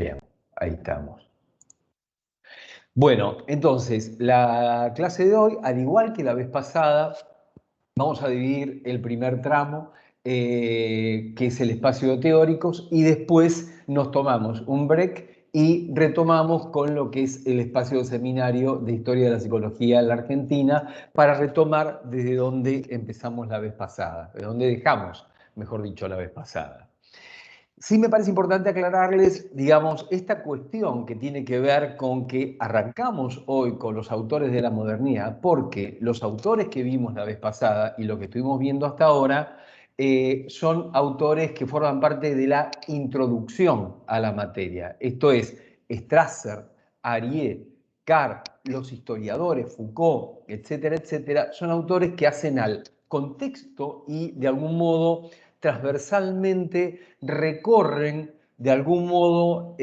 Bien, ahí estamos. Bueno, entonces, la clase de hoy, al igual que la vez pasada, vamos a dividir el primer tramo, que es el espacio de teóricos, y después nos tomamos un break y retomamos con lo que es el espacio de seminario de Historia de la Psicología en la Argentina, para retomar desde donde empezamos la vez pasada, de donde dejamos, mejor dicho, la vez pasada. Sí me parece importante aclararles, digamos, esta cuestión que tiene que ver con que arrancamos hoy con los autores de la modernidad, porque los autores que vimos la vez pasada y lo que estuvimos viendo hasta ahora son autores que forman parte de la introducción a la materia. Esto es, Strasser, Arié, Carr, los historiadores, Foucault, etcétera, etcétera, son autores que hacen al contexto y de algún modo transversalmente recorren de algún modo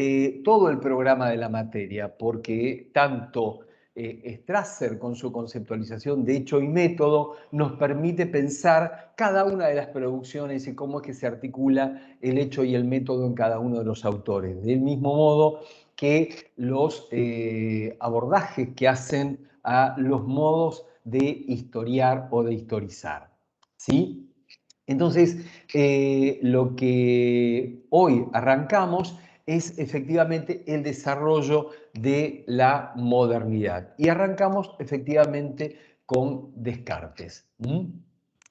todo el programa de la materia, porque tanto Strasser con su conceptualización de hecho y método nos permite pensar cada una de las producciones y cómo es que se articula el hecho y el método en cada uno de los autores. Del mismo modo que los abordajes que hacen a los modos de historiar o de historizar. ¿Sí? Entonces, lo que hoy arrancamos es efectivamente el desarrollo de la modernidad. Y arrancamos efectivamente con Descartes.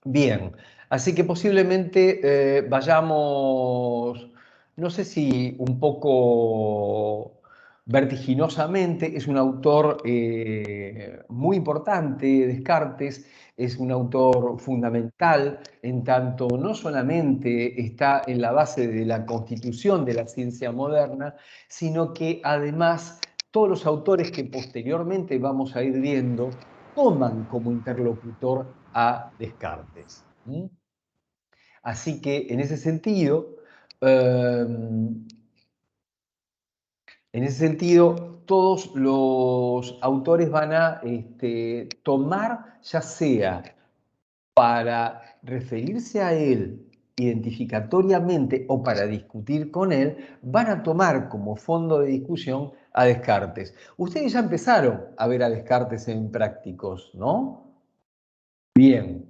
Bien, así que posiblemente vayamos, no sé si un poco vertiginosamente. Es un autor muy importante, Descartes. Es un autor fundamental, en tanto no solamente está en la base de la constitución de la ciencia moderna, sino que además todos los autores que posteriormente vamos a ir viendo toman como interlocutor a Descartes. Así que en ese sentido, todos los autores van a tomar, ya sea para referirse a él identificatoriamente o para discutir con él, van a tomar como fondo de discusión a Descartes. Ustedes ya empezaron a ver a Descartes en prácticos, ¿no? Bien,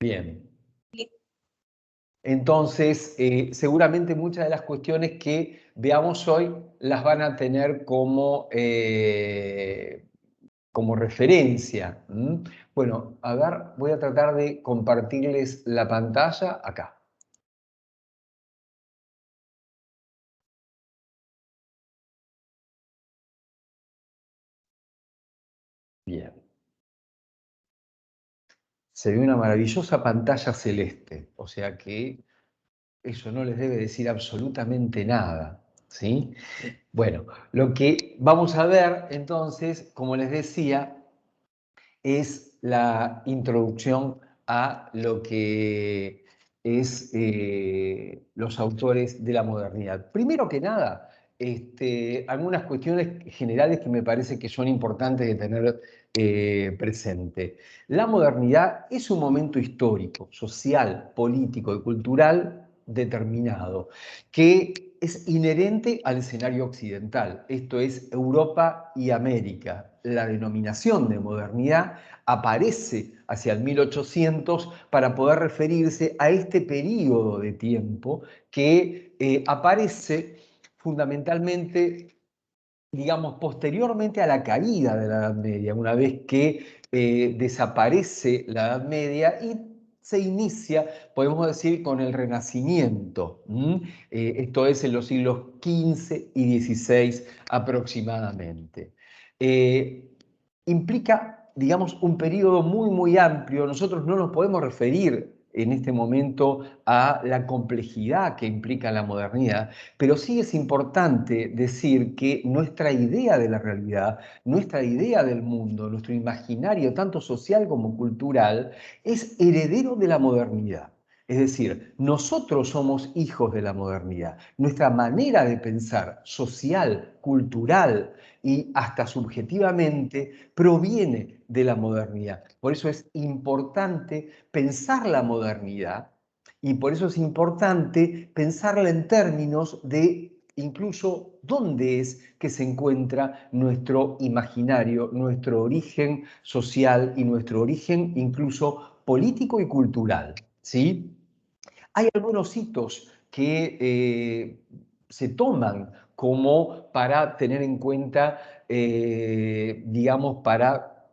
bien. Entonces, seguramente muchas de las cuestiones que veamos hoy las van a tener como referencia. Bueno, a ver, voy a tratar de compartirles la pantalla acá. Bien. Se ve una maravillosa pantalla celeste, o sea que eso no les debe decir absolutamente nada, ¿sí? Bueno, lo que vamos a ver entonces, como les decía, es la introducción a lo que es los autores de la modernidad. Primero que nada, algunas cuestiones generales que me parece que son importantes de tener presente. La modernidad es un momento histórico, social, político y cultural determinado, que es inherente al escenario occidental, esto es Europa y América. La denominación de modernidad aparece hacia el 1800 para poder referirse a este periodo de tiempo que aparece fundamentalmente, digamos, posteriormente a la caída de la Edad Media, una vez que desaparece la Edad Media y se inicia, podemos decir, con el Renacimiento. Esto es en los siglos XV y XVI aproximadamente. Implica, digamos, un periodo muy, muy amplio. Nosotros no nos podemos referir en este momento a la complejidad que implica la modernidad, pero sí es importante decir que nuestra idea de la realidad, nuestra idea del mundo, nuestro imaginario, tanto social como cultural, es heredero de la modernidad. Es decir, nosotros somos hijos de la modernidad. Nuestra manera de pensar social, cultural y hasta subjetivamente proviene de la modernidad. Por eso es importante pensar la modernidad y por eso es importante pensarla en términos de incluso dónde es que se encuentra nuestro imaginario, nuestro origen social y nuestro origen incluso político y cultural, ¿sí? Hay algunos hitos que se toman como para tener en cuenta, digamos, para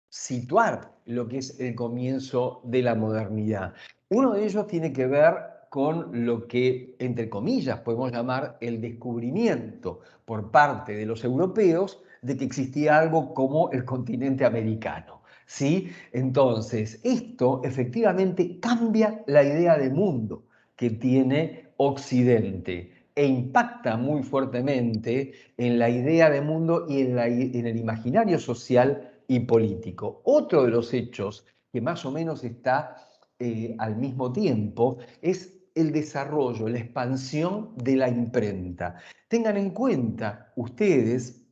situar lo que es el comienzo de la modernidad. Uno de ellos tiene que ver con lo que, entre comillas, podemos llamar el descubrimiento por parte de los europeos de que existía algo como el continente americano. ¿Sí? Entonces, esto efectivamente cambia la idea de mundo que tiene Occidente e impacta muy fuertemente en la idea de mundo y en el imaginario social y político. Otro de los hechos que más o menos está al mismo tiempo es el desarrollo, la expansión de la imprenta. Tengan en cuenta ustedes,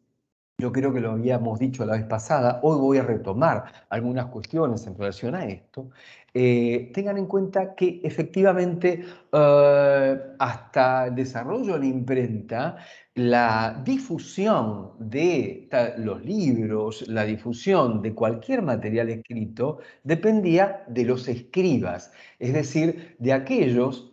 yo creo que lo habíamos dicho la vez pasada, hoy voy a retomar algunas cuestiones en relación a esto. Tengan en cuenta que efectivamente hasta el desarrollo de la imprenta, la difusión de los libros, la difusión de cualquier material escrito dependía de los escribas, es decir, de aquellos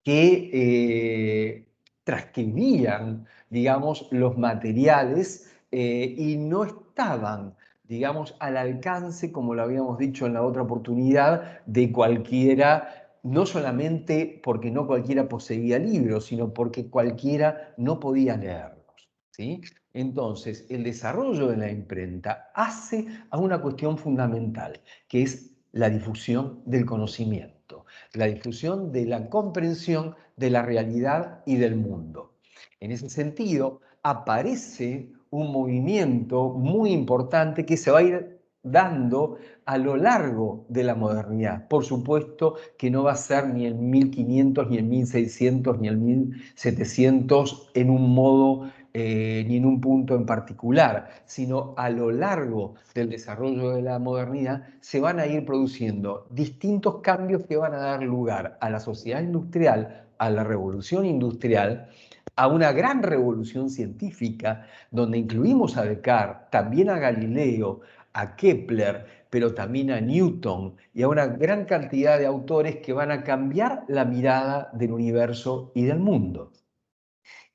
que transcribían, digamos, los materiales y no estaban, digamos, al alcance, como lo habíamos dicho en la otra oportunidad, de cualquiera, no solamente porque no cualquiera poseía libros, sino porque cualquiera no podía leerlos, ¿sí? Entonces, el desarrollo de la imprenta hace a una cuestión fundamental, que es la difusión del conocimiento, la difusión de la comprensión de la realidad y del mundo. En ese sentido, aparece un movimiento muy importante que se va a ir dando a lo largo de la modernidad. Por supuesto que no va a ser ni en 1500, ni en 1600, ni en 1700 en un modo ni en un punto en particular, sino a lo largo del desarrollo de la modernidad se van a ir produciendo distintos cambios que van a dar lugar a la sociedad industrial, a la revolución industrial, a una gran revolución científica, donde incluimos a Descartes, también a Galileo, a Kepler, pero también a Newton y a una gran cantidad de autores que van a cambiar la mirada del universo y del mundo.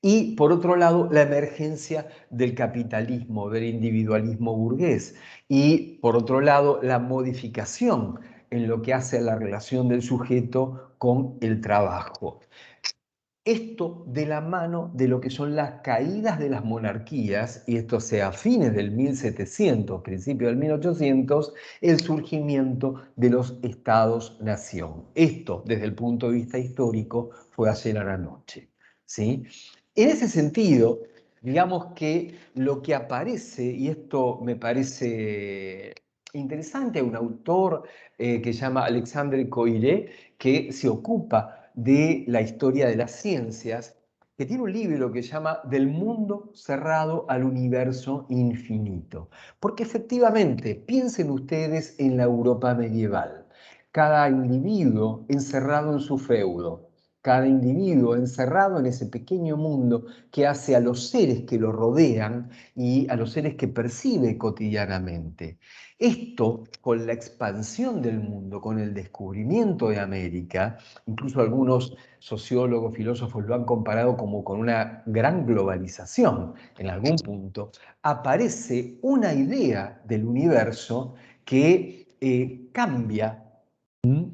Y por otro lado, la emergencia del capitalismo, del individualismo burgués. Y por otro lado, la modificación en lo que hace a la relación del sujeto con el trabajo. Esto de la mano de lo que son las caídas de las monarquías, y esto sea a fines del 1700, principios del 1800, el surgimiento de los estados-nación. Esto, desde el punto de vista histórico, fue ayer a la noche, ¿sí? En ese sentido, digamos que lo que aparece, y esto me parece interesante, un autor que se llama Alexandre Coiré, que se ocupa de la historia de las ciencias, que tiene un libro que se llama Del mundo cerrado al universo infinito. Porque efectivamente, piensen ustedes en la Europa medieval. Cada individuo encerrado en su feudo, cada individuo encerrado en ese pequeño mundo que hace a los seres que lo rodean y a los seres que percibe cotidianamente. Esto, con la expansión del mundo, con el descubrimiento de América, incluso algunos sociólogos, filósofos lo han comparado como con una gran globalización en algún punto, aparece una idea del universo que cambia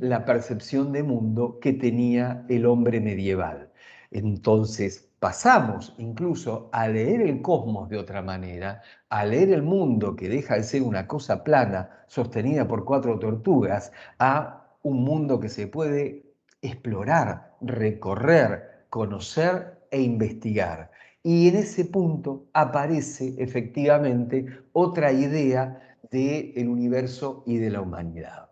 la percepción de mundo que tenía el hombre medieval. Entonces pasamos incluso a leer el cosmos de otra manera, a leer el mundo que deja de ser una cosa plana sostenida por cuatro tortugas, a un mundo que se puede explorar, recorrer, conocer e investigar. Y en ese punto aparece efectivamente otra idea del universo y de la humanidad.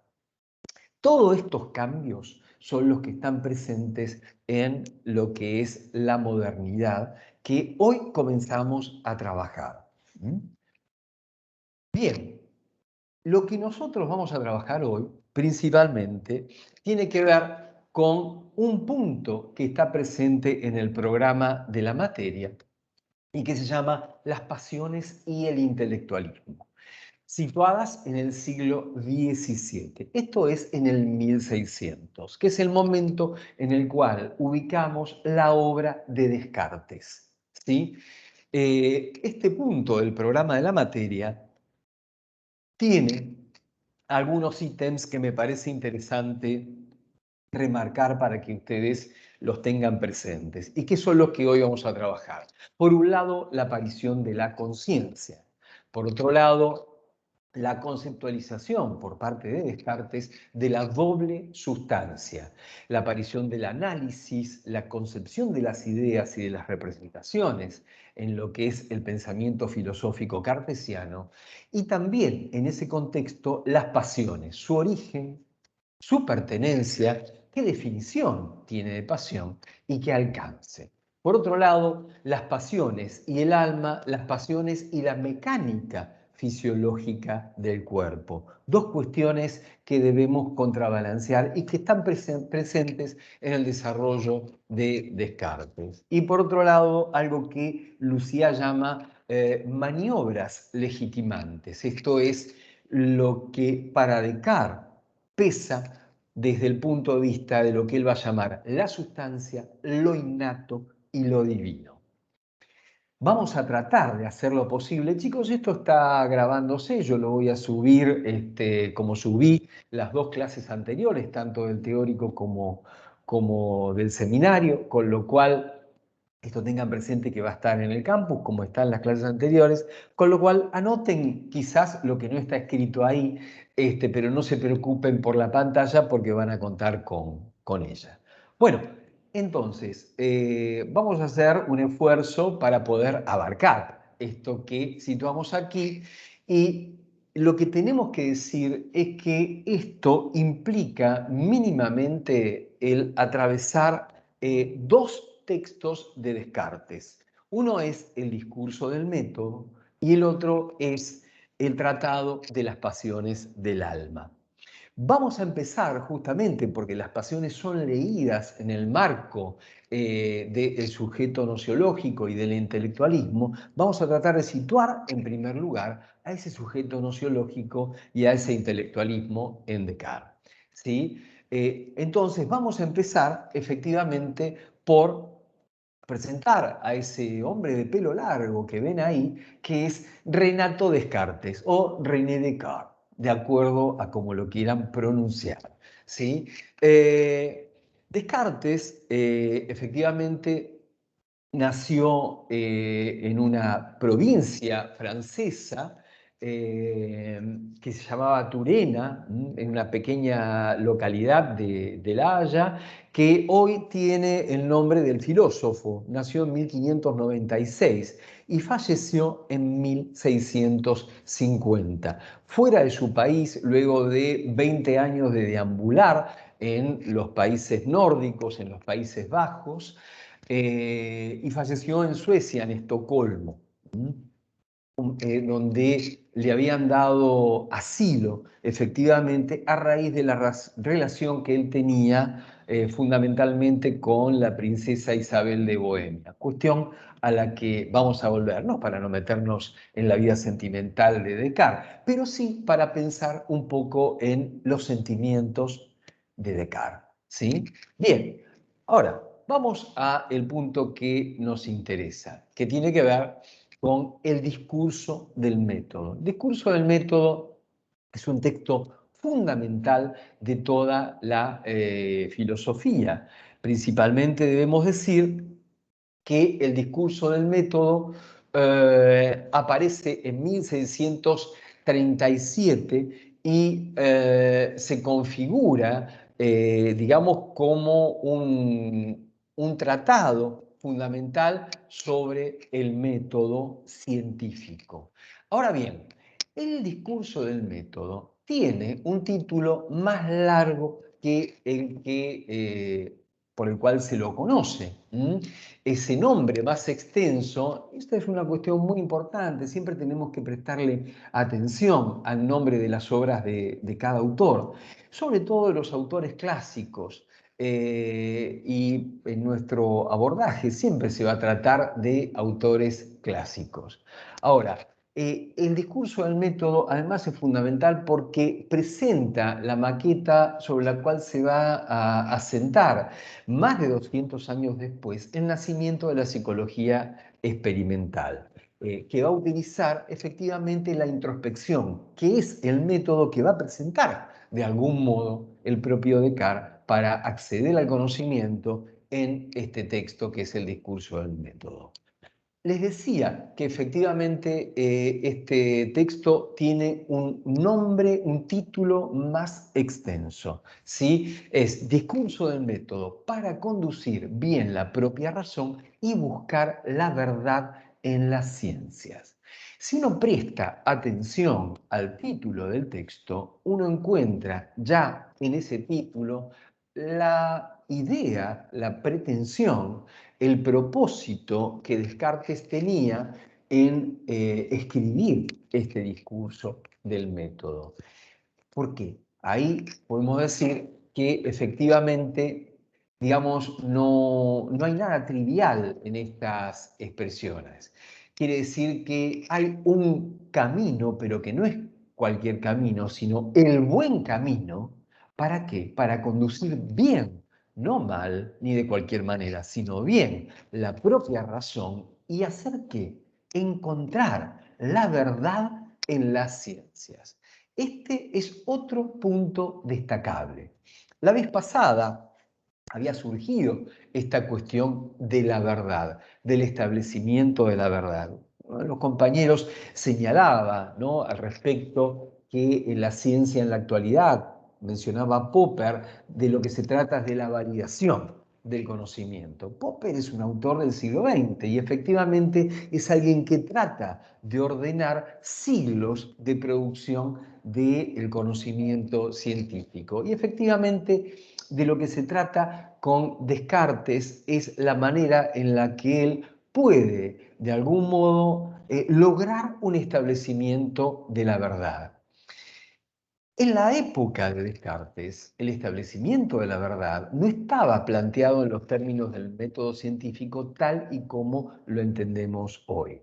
Todos estos cambios son los que están presentes en lo que es la modernidad que hoy comenzamos a trabajar. Bien, lo que nosotros vamos a trabajar hoy principalmente tiene que ver con un punto que está presente en el programa de la materia y que se llama Las pasiones y el intelectualismo, situadas en el siglo XVII. Esto es en el 1600, que es el momento en el cual ubicamos la obra de Descartes, ¿sí? Este punto del programa de la materia tiene algunos ítems que me parece interesante remarcar para que ustedes los tengan presentes y que son los que hoy vamos a trabajar. Por un lado, la aparición de la conciencia. Por otro lado, la conceptualización por parte de Descartes de la doble sustancia, la aparición del análisis, la concepción de las ideas y de las representaciones en lo que es el pensamiento filosófico cartesiano, y también en ese contexto las pasiones, su origen, su pertenencia, qué definición tiene de pasión y qué alcance. Por otro lado, las pasiones y el alma, las pasiones y la mecánica fisiológica del cuerpo. Dos cuestiones que debemos contrabalancear y que están presentes en el desarrollo de Descartes. Y por otro lado, algo que Lucía llama maniobras legitimantes. Esto es lo que para Descartes pesa desde el punto de vista de lo que él va a llamar la sustancia, lo innato y lo divino. Vamos a tratar de hacer lo posible. Chicos, esto está grabándose, yo lo voy a subir como subí las dos clases anteriores, tanto del teórico como del seminario, con lo cual esto tengan presente que va a estar en el campus, como está en las clases anteriores, con lo cual anoten quizás lo que no está escrito ahí, pero no se preocupen por la pantalla porque van a contar con ella. Bueno, entonces, vamos a hacer un esfuerzo para poder abarcar esto que situamos aquí y lo que tenemos que decir es que esto implica mínimamente el atravesar dos textos de Descartes. Uno es el discurso del método y el otro es el tratado de las pasiones del alma. Vamos a empezar justamente porque las pasiones son leídas en el marco del sujeto nociológico y del intelectualismo. Vamos a tratar de situar en primer lugar a ese sujeto nociológico y a ese intelectualismo en Descartes, ¿sí? Entonces vamos a empezar efectivamente por presentar a ese hombre de pelo largo que ven ahí, que es Renato Descartes o René Descartes, de acuerdo a cómo lo quieran pronunciar, ¿sí? Descartes efectivamente nació en una provincia francesa que se llamaba Turena, en una pequeña localidad de La Haya, que hoy tiene el nombre del filósofo. Nació en 1596 y falleció en 1650. Fuera de su país, luego de 20 años de deambular en los países nórdicos, en los Países Bajos, y falleció en Suecia, en Estocolmo, donde le habían dado asilo, efectivamente, a raíz de la relación que él tenía fundamentalmente con la princesa Isabel de Bohemia, cuestión a la que vamos a volver, no para no meternos en la vida sentimental de Descartes, pero sí para pensar un poco en los sentimientos de Descartes, ¿sí? Bien, ahora vamos al punto que nos interesa, que tiene que ver con el discurso del método. El discurso del método es un texto fundamental de toda la filosofía. Principalmente debemos decir que el discurso del método aparece en 1637 y se configura, digamos, como un tratado fundamental sobre el método científico. Ahora bien, el discurso del método tiene un título más largo que el que, por el cual se lo conoce. Ese nombre más extenso, esta es una cuestión muy importante, siempre tenemos que prestarle atención al nombre de las obras de cada autor, sobre todo de los autores clásicos. y en nuestro abordaje siempre se va a tratar de autores clásicos. Ahora, el discurso del método además es fundamental porque presenta la maqueta sobre la cual se va a asentar más de 200 años después el nacimiento de la psicología experimental, que va a utilizar efectivamente la introspección, que es el método que va a presentar de algún modo el propio Descartes para acceder al conocimiento en este texto que es el discurso del método. Les decía que efectivamente este texto tiene un nombre, un título más extenso, ¿sí? Es Discurso del método para conducir bien la propia razón y buscar la verdad en las ciencias. Si uno presta atención al título del texto, uno encuentra ya en ese título la idea, la pretensión, el propósito que Descartes tenía en escribir este discurso del método. ¿Por qué? Ahí podemos decir que efectivamente, digamos, no hay nada trivial en estas expresiones. Quiere decir que hay un camino, pero que no es cualquier camino, sino el buen camino. ¿Para qué? Para conducir bien, no mal ni de cualquier manera, sino bien la propia razón y hacer qué? Encontrar la verdad en las ciencias. Este es otro punto destacable. La vez pasada había surgido esta cuestión de la verdad, del establecimiento de la verdad. Uno de los compañeros señalaba, ¿no?, al respecto que en la ciencia en la actualidad, mencionaba Popper, de lo que se trata es de la validación del conocimiento. Popper es un autor del siglo XX y efectivamente es alguien que trata de ordenar siglos de producción del conocimiento científico. Y efectivamente de lo que se trata con Descartes es la manera en la que él puede, de algún modo, lograr un establecimiento de la verdad. En la época de Descartes, el establecimiento de la verdad no estaba planteado en los términos del método científico tal y como lo entendemos hoy,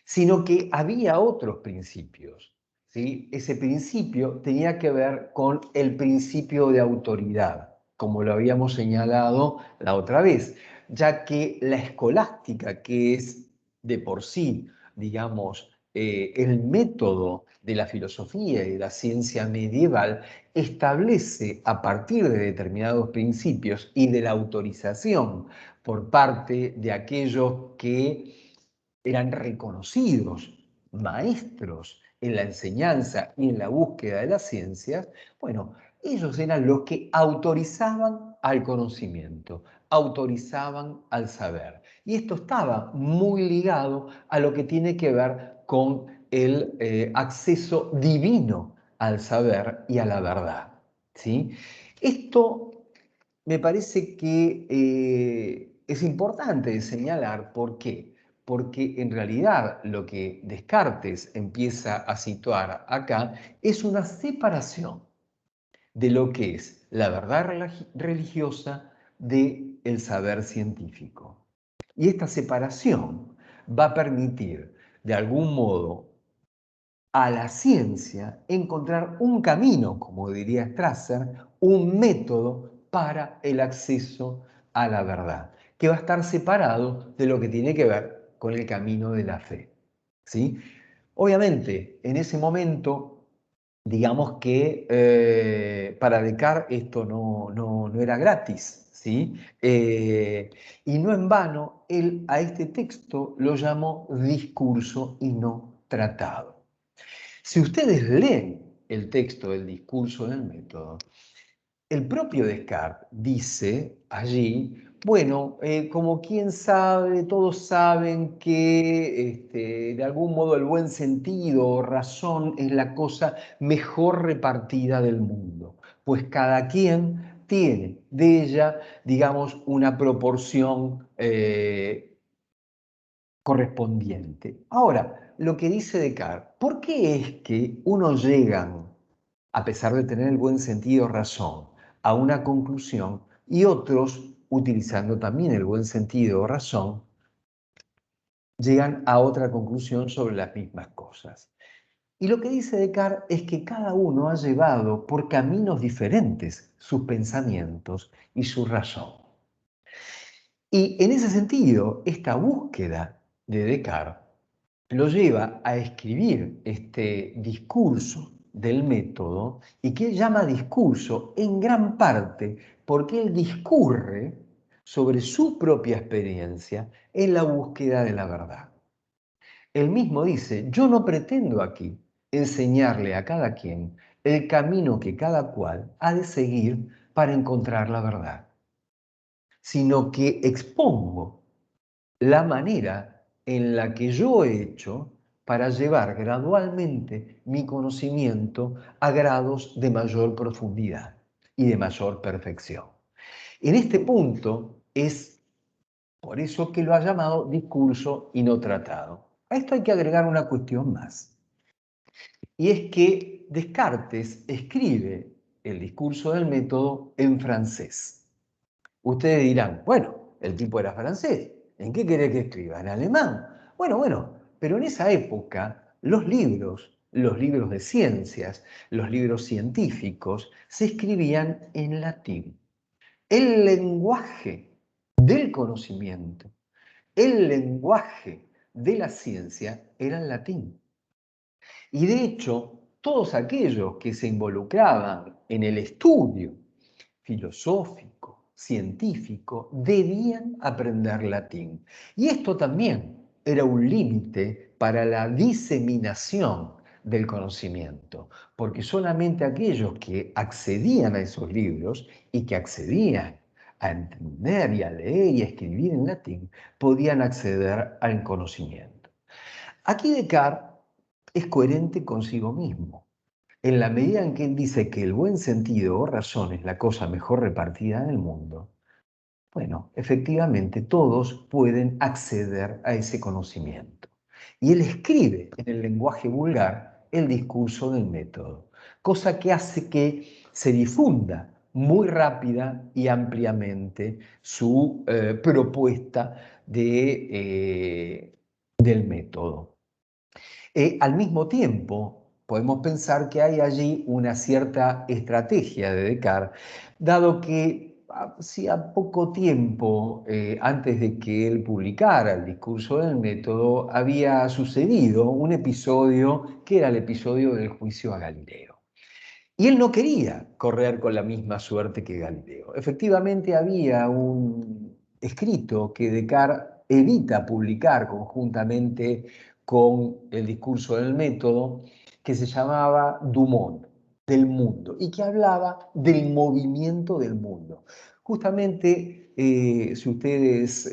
sino que había otros principios, ¿sí? Ese principio tenía que ver con el principio de autoridad, como lo habíamos señalado la otra vez, ya que la escolástica, que es de por sí, digamos, el método de la filosofía y de la ciencia medieval, establece a partir de determinados principios y de la autorización por parte de aquellos que eran reconocidos maestros en la enseñanza y en la búsqueda de las ciencias, bueno, ellos eran los que autorizaban al conocimiento, autorizaban al saber. Y esto estaba muy ligado a lo que tiene que ver con el acceso divino al saber y a la verdad, ¿sí? Esto me parece que es importante señalar. ¿Por qué? Porque en realidad lo que Descartes empieza a situar acá es una separación de lo que es la verdad religiosa del saber científico. Y esta separación va a permitir, de algún modo, a la ciencia encontrar un camino, como diría Strasser, un método para el acceso a la verdad, que va a estar separado de lo que tiene que ver con el camino de la fe, ¿sí? Obviamente, en ese momento, digamos que para Descartes esto no era gratis, ¿sí? Y no en vano, él a este texto lo llamó discurso y no tratado. Si ustedes leen el texto del discurso del método, el propio Descartes dice allí, bueno, como quien sabe, todos saben que de algún modo el buen sentido o razón es la cosa mejor repartida del mundo, pues cada quien tiene de ella, digamos, una proporción correspondiente. Ahora, lo que dice Descartes, ¿por qué es que unos llegan, a pesar de tener el buen sentido razón, a una conclusión y otros, utilizando también el buen sentido o razón, llegan a otra conclusión sobre las mismas cosas. Y lo que dice Descartes es que cada uno ha llevado por caminos diferentes sus pensamientos y su razón. Y en ese sentido, esta búsqueda de Descartes lo lleva a escribir este discurso del método y que él llama discurso en gran parte porque él discurre sobre su propia experiencia en la búsqueda de la verdad. Él mismo dice, yo no pretendo aquí enseñarle a cada quien el camino que cada cual ha de seguir para encontrar la verdad, sino que expongo la manera en la que yo he hecho para llevar gradualmente mi conocimiento a grados de mayor profundidad y de mayor perfección. En este punto es por eso que lo ha llamado discurso y no tratado. A esto hay que agregar una cuestión más, y es que Descartes escribe el discurso del método en francés. Ustedes dirán, bueno, el tipo era francés, ¿en qué quiere que escriba? ¿En alemán? Bueno, pero en esa época los libros de ciencias, los libros científicos, se escribían en latín. El lenguaje del conocimiento, el lenguaje de la ciencia era el latín. Y de hecho, todos aquellos que se involucraban en el estudio filosófico, científico, debían aprender latín. Y esto también era un límite para la diseminación del conocimiento, porque solamente aquellos que accedían a esos libros y que accedían a entender y a leer y a escribir en latín, podían acceder al conocimiento. Aquí Descartes es coherente consigo mismo, en la medida en que él dice que el buen sentido o razón es la cosa mejor repartida en el mundo. Bueno, efectivamente todos pueden acceder a ese conocimiento. Y él escribe en el lenguaje vulgar el discurso del método, cosa que hace que se difunda muy rápida y ampliamente su propuesta del método. Al mismo tiempo, podemos pensar que hay allí una cierta estrategia de Descartes, dado que hacía poco tiempo, antes de que él publicara el discurso del método, había sucedido un episodio que era el episodio del juicio a Galileo. Y él no quería correr con la misma suerte que Galileo. Efectivamente, había un escrito que Descartes evita publicar conjuntamente con el discurso del método, que se llamaba Du Monde, del mundo, y que hablaba del movimiento del mundo. Justamente, si ustedes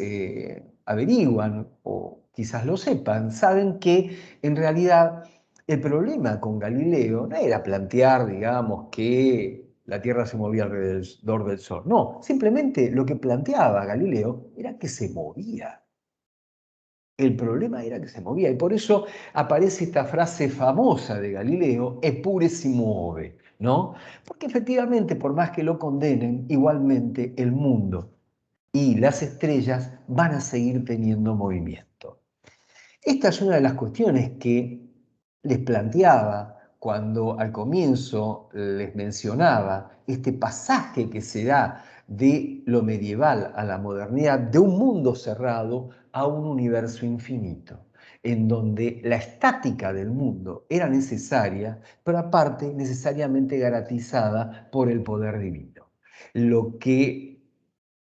averiguan o quizás lo sepan, saben que en realidad el problema con Galileo no era plantear, digamos, que la Tierra se movía alrededor del Sol. No, simplemente lo que planteaba Galileo era que se movía. El problema era que se movía y por eso aparece esta frase famosa de Galileo, eppure si muove, ¿no? Porque efectivamente, por más que lo condenen, igualmente el mundo y las estrellas van a seguir teniendo movimiento. Esta es una de las cuestiones que les planteaba cuando al comienzo les mencionaba este pasaje que se da de lo medieval a la modernidad, de un mundo cerrado a un universo infinito, en donde la estática del mundo era necesaria, pero aparte necesariamente garantizada por el poder divino. Lo que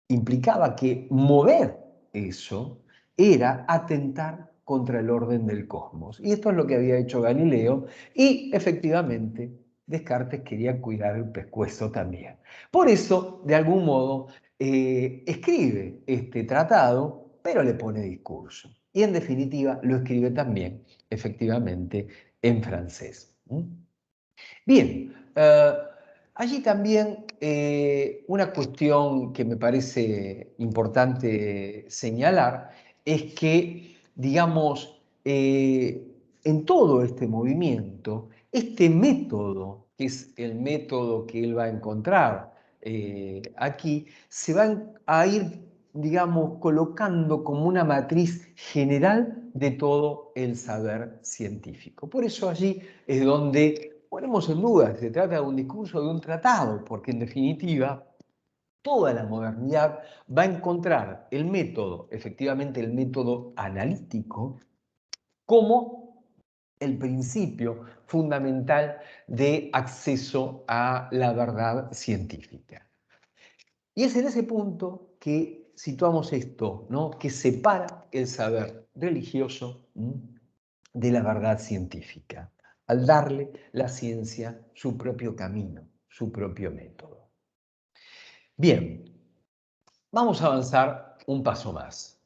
implicaba que mover eso era atentar contra el orden del cosmos. Y esto es lo que había hecho Galileo y efectivamente Descartes quería cuidar el pescuezo también. Por eso, de algún modo, escribe este tratado, pero le pone discurso. Y en definitiva lo escribe también, efectivamente, en francés. Bien, allí también una cuestión que me parece importante señalar es que, digamos, en todo este movimiento, este método, que es el método que él va a encontrar aquí, se van a ir, digamos, colocando como una matriz general de todo el saber científico. Por eso allí es donde ponemos en duda si se trata de un discurso o de un tratado, porque en definitiva toda la modernidad va a encontrar el método, efectivamente el método analítico, como el principio fundamental de acceso a la verdad científica. Y es en ese punto que situamos esto, ¿no? Que separa el saber religioso de la verdad científica, al darle la ciencia su propio camino, su propio método. Bien, vamos a avanzar un paso más.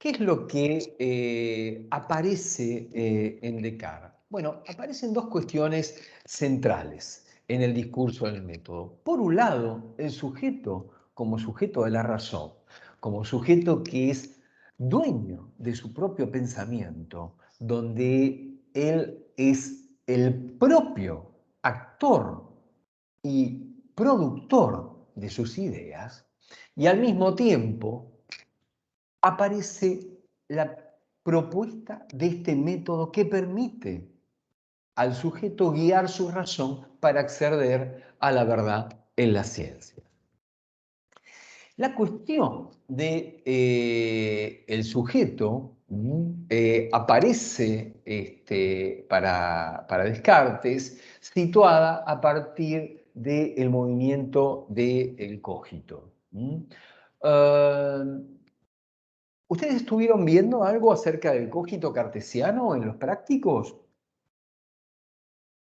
¿Qué es lo que aparece en Descartes? Bueno, aparecen dos cuestiones centrales en el discurso del método. Por un lado, el sujeto como sujeto de la razón, como sujeto que es dueño de su propio pensamiento, donde él es el propio actor y productor de sus ideas, y al mismo tiempo aparece la propuesta de este método que permite al sujeto guiar su razón para acceder a la verdad en la ciencia. La cuestión de el sujeto aparece para Descartes situada a partir del movimiento del cogito. ¿Ustedes estuvieron viendo algo acerca del cogito cartesiano en los prácticos?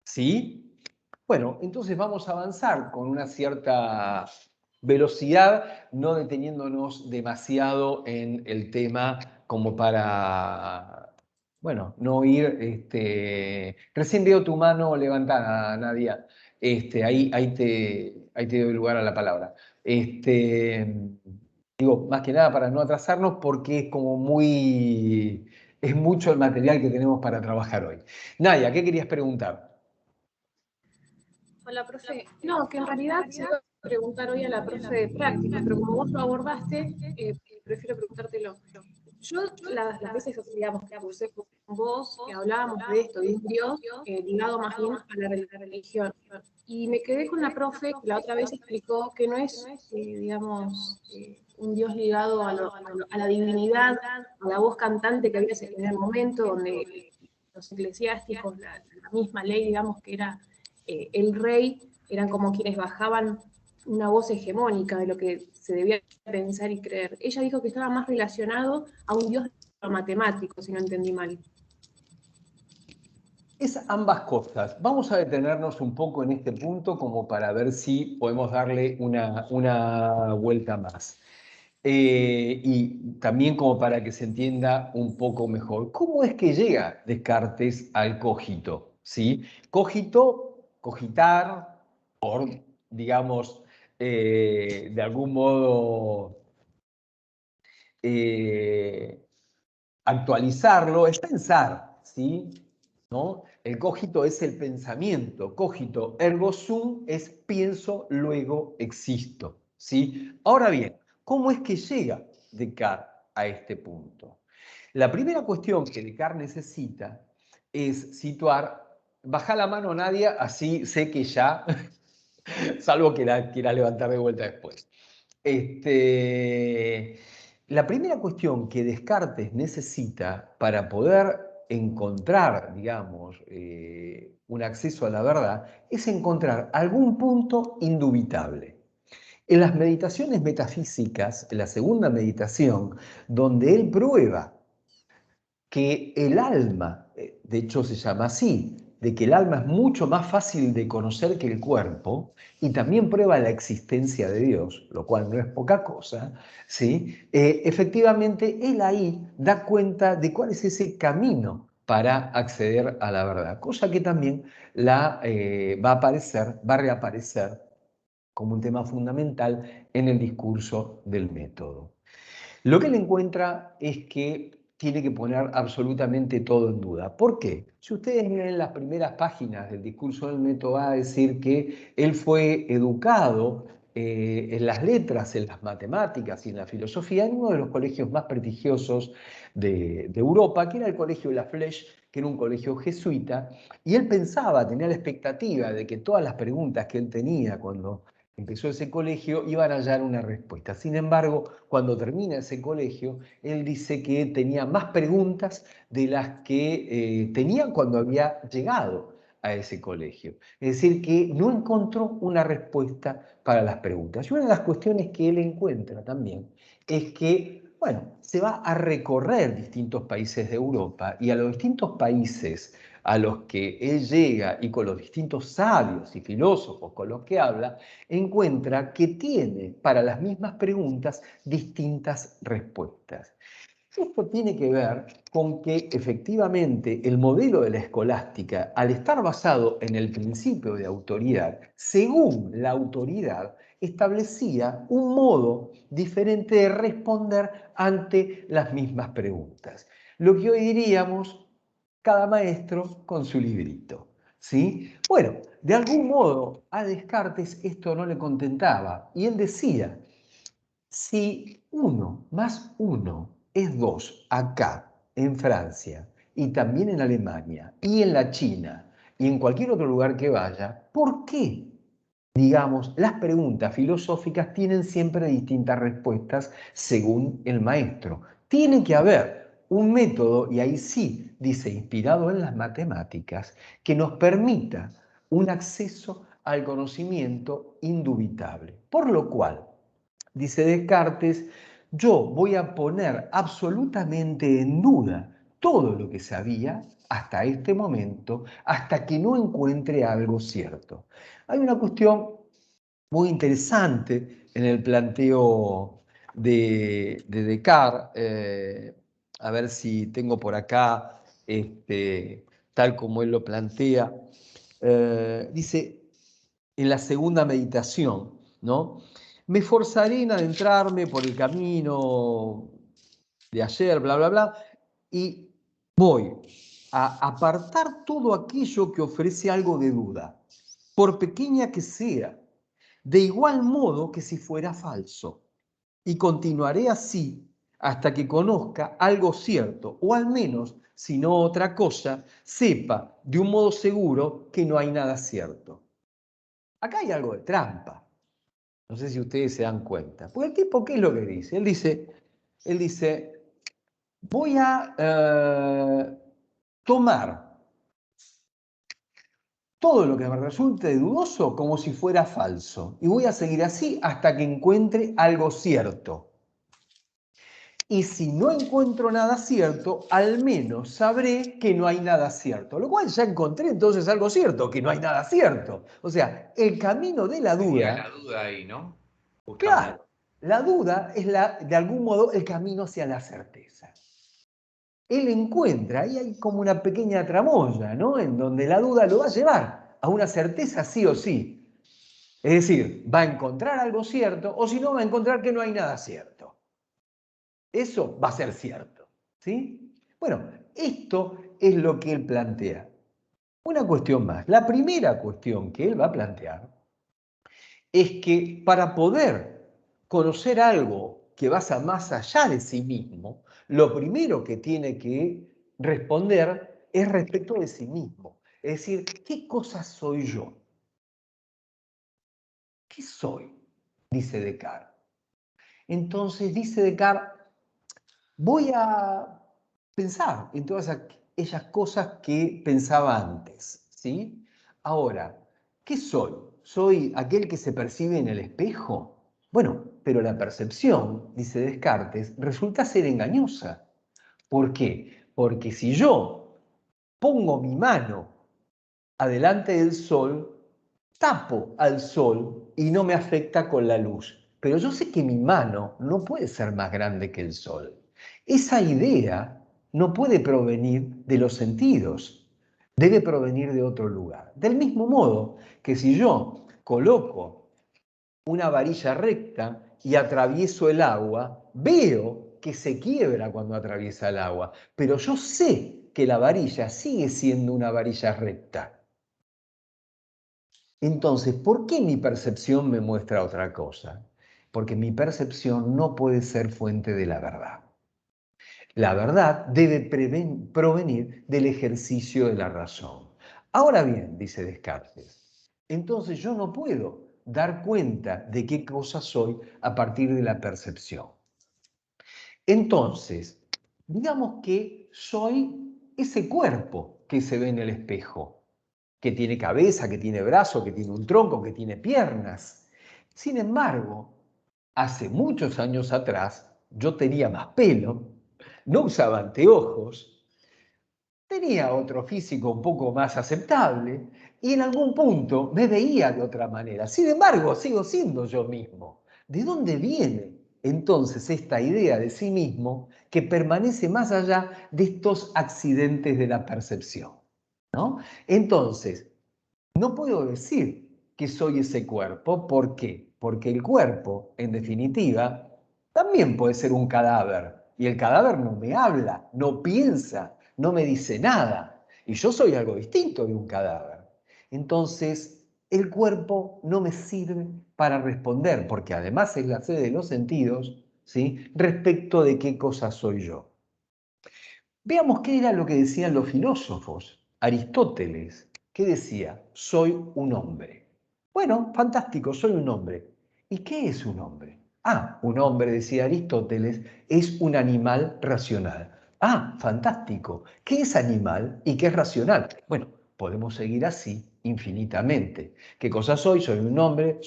¿Sí? Bueno, entonces vamos a avanzar con una cierta velocidad, no deteniéndonos demasiado en el tema como para, bueno, no ir, recién veo tu mano levantada, Nadia, ahí te doy lugar a la palabra. Digo, más que nada para no atrasarnos porque es como es mucho el material que tenemos para trabajar hoy. Nadia, ¿qué querías preguntar? Hola, profe. No, que en realidad se iba a preguntar hoy a la profe de práctica, pero como vos lo abordaste, prefiero preguntártelo. Yo las veces, digamos, que cursé con vos, que hablábamos de esto, de un Dios ligado más bien a la religión. Y me quedé con la profe que la otra vez explicó que no es, digamos, un Dios ligado a la divinidad, a la voz cantante que había en el momento donde los eclesiásticos, la misma ley, digamos, que era el rey, eran como quienes bajaban una voz hegemónica de lo que se debía pensar y creer. Ella dijo que estaba más relacionado a un dios matemático, si no entendí mal. Es ambas cosas. Vamos a detenernos un poco en este punto como para ver si podemos darle una vuelta más. Y también como para que se entienda un poco mejor. ¿Cómo es que llega Descartes al cogito? ¿Sí? Cogito, cogitar, por, digamos, de algún modo eh, actualizarlo, es pensar, ¿sí? ¿No? El cogito es el pensamiento, cogito ergo sum es pienso, luego existo, ¿sí? Ahora bien, ¿cómo es que llega Descartes a este punto? La primera cuestión que Descartes necesita es situar, baja la mano Nadia, así sé que ya, salvo que la quiera levantar de vuelta después. La primera cuestión que Descartes necesita para poder encontrar, digamos, un acceso a la verdad, es encontrar algún punto indubitable. En las meditaciones metafísicas, en la segunda meditación, donde él prueba que el alma, de hecho se llama así, de que el alma es mucho más fácil de conocer que el cuerpo, y también prueba la existencia de Dios, lo cual no es poca cosa, ¿sí? Efectivamente, él ahí da cuenta de cuál es ese camino para acceder a la verdad, cosa que también va a aparecer, va a reaparecer como un tema fundamental en el discurso del método. Lo que él encuentra es que tiene que poner absolutamente todo en duda. ¿Por qué? Si ustedes leen las primeras páginas del discurso del método, va a decir que él fue educado en las letras, en las matemáticas y en la filosofía en uno de los colegios más prestigiosos de Europa, que era el Colegio de la Flèche, que era un colegio jesuita, y él pensaba, tenía la expectativa de que todas las preguntas que él tenía cuando empezó ese colegio iban a hallar una respuesta. Sin embargo, cuando termina ese colegio, él dice que tenía más preguntas de las que tenía cuando había llegado a ese colegio. Es decir, que no encontró una respuesta para las preguntas. Y una de las cuestiones que él encuentra también es que, bueno, se va a recorrer distintos países de Europa y a los distintos países a los que él llega y con los distintos sabios y filósofos con los que habla, encuentra que tiene para las mismas preguntas distintas respuestas. Esto tiene que ver con que efectivamente el modelo de la escolástica, al estar basado en el principio de autoridad, según la autoridad, establecía un modo diferente de responder ante las mismas preguntas. Lo que hoy diríamos, cada maestro con su librito. ¿Sí? Bueno, de algún modo a Descartes esto no le contentaba y él decía, si 1 más 1 es 2 acá, en Francia, y también en Alemania, y en la China, y en cualquier otro lugar que vaya, ¿por qué? Digamos, las preguntas filosóficas tienen siempre distintas respuestas según el maestro. Tiene que haber un método, y ahí sí, dice, inspirado en las matemáticas, que nos permita un acceso al conocimiento indubitable. Por lo cual, dice Descartes, yo voy a poner absolutamente en duda todo lo que sabía hasta este momento, hasta que no encuentre algo cierto. Hay una cuestión muy interesante en el planteo de Descartes, a ver si tengo por acá, tal como él lo plantea, dice en la segunda meditación, ¿no? Me esforzaré en adentrarme por el camino de ayer, bla, bla, bla, y voy a apartar todo aquello que ofrece algo de duda, por pequeña que sea, de igual modo que si fuera falso, y continuaré así hasta que conozca algo cierto, o al menos, si no otra cosa, sepa de un modo seguro que no hay nada cierto. Acá hay algo de trampa. No sé si ustedes se dan cuenta. Porque el tipo, ¿qué es lo que dice? Él dice voy a tomar todo lo que me resulte dudoso como si fuera falso. Y voy a seguir así hasta que encuentre algo cierto. Y si no encuentro nada cierto, al menos sabré que no hay nada cierto. Lo cual ya encontré entonces algo cierto, que no hay nada cierto. O sea, el camino de la duda... la duda ahí, ¿no? Justamente. Claro, la duda es de algún modo el camino hacia la certeza. Él encuentra, ahí hay como una pequeña tramoya, ¿no? En donde la duda lo va a llevar a una certeza sí o sí. Es decir, va a encontrar algo cierto o si no va a encontrar que no hay nada cierto. Eso va a ser cierto, ¿sí? Bueno, esto es lo que él plantea. Una cuestión más. La primera cuestión que él va a plantear es que para poder conocer algo que va más allá de sí mismo, lo primero que tiene que responder es respecto de sí mismo. Es decir, ¿qué cosa soy yo? ¿Qué soy? Dice Descartes. Entonces dice Descartes, voy a pensar en todas aquellas cosas que pensaba antes, ¿sí? Ahora, ¿qué soy? ¿Soy aquel que se percibe en el espejo? Bueno, pero la percepción, dice Descartes, resulta ser engañosa. ¿Por qué? Porque si yo pongo mi mano adelante del sol, tapo al sol y no me afecta con la luz. Pero yo sé que mi mano no puede ser más grande que el sol. Esa idea no puede provenir de los sentidos, debe provenir de otro lugar. Del mismo modo que si yo coloco una varilla recta y atravieso el agua, veo que se quiebra cuando atraviesa el agua, pero yo sé que la varilla sigue siendo una varilla recta. Entonces, ¿por qué mi percepción me muestra otra cosa? Porque mi percepción no puede ser fuente de la verdad. La verdad debe provenir del ejercicio de la razón. Ahora bien, dice Descartes, entonces yo no puedo dar cuenta de qué cosa soy a partir de la percepción. Entonces, digamos que soy ese cuerpo que se ve en el espejo, que tiene cabeza, que tiene brazo, que tiene un tronco, que tiene piernas. Sin embargo, hace muchos años atrás, yo tenía más pelo, no usaba anteojos, tenía otro físico un poco más aceptable y en algún punto me veía de otra manera. Sin embargo, sigo siendo yo mismo. ¿De dónde viene entonces esta idea de sí mismo que permanece más allá de estos accidentes de la percepción? ¿No? Entonces, no puedo decir que soy ese cuerpo. ¿Por qué? Porque el cuerpo, en definitiva, también puede ser un cadáver. Y el cadáver no me habla, no piensa, no me dice nada. Y yo soy algo distinto de un cadáver. Entonces, el cuerpo no me sirve para responder, porque además es la sede de los sentidos, ¿sí? Respecto de qué cosa soy yo. Veamos qué era lo que decían los filósofos. Aristóteles, ¿qué decía? Soy un hombre. Bueno, fantástico, soy un hombre. ¿Y qué es un hombre? Ah, un hombre, decía Aristóteles, es un animal racional. Ah, fantástico. ¿Qué es animal y qué es racional? Bueno, podemos seguir así infinitamente. ¿Qué cosa soy? Soy un hombre,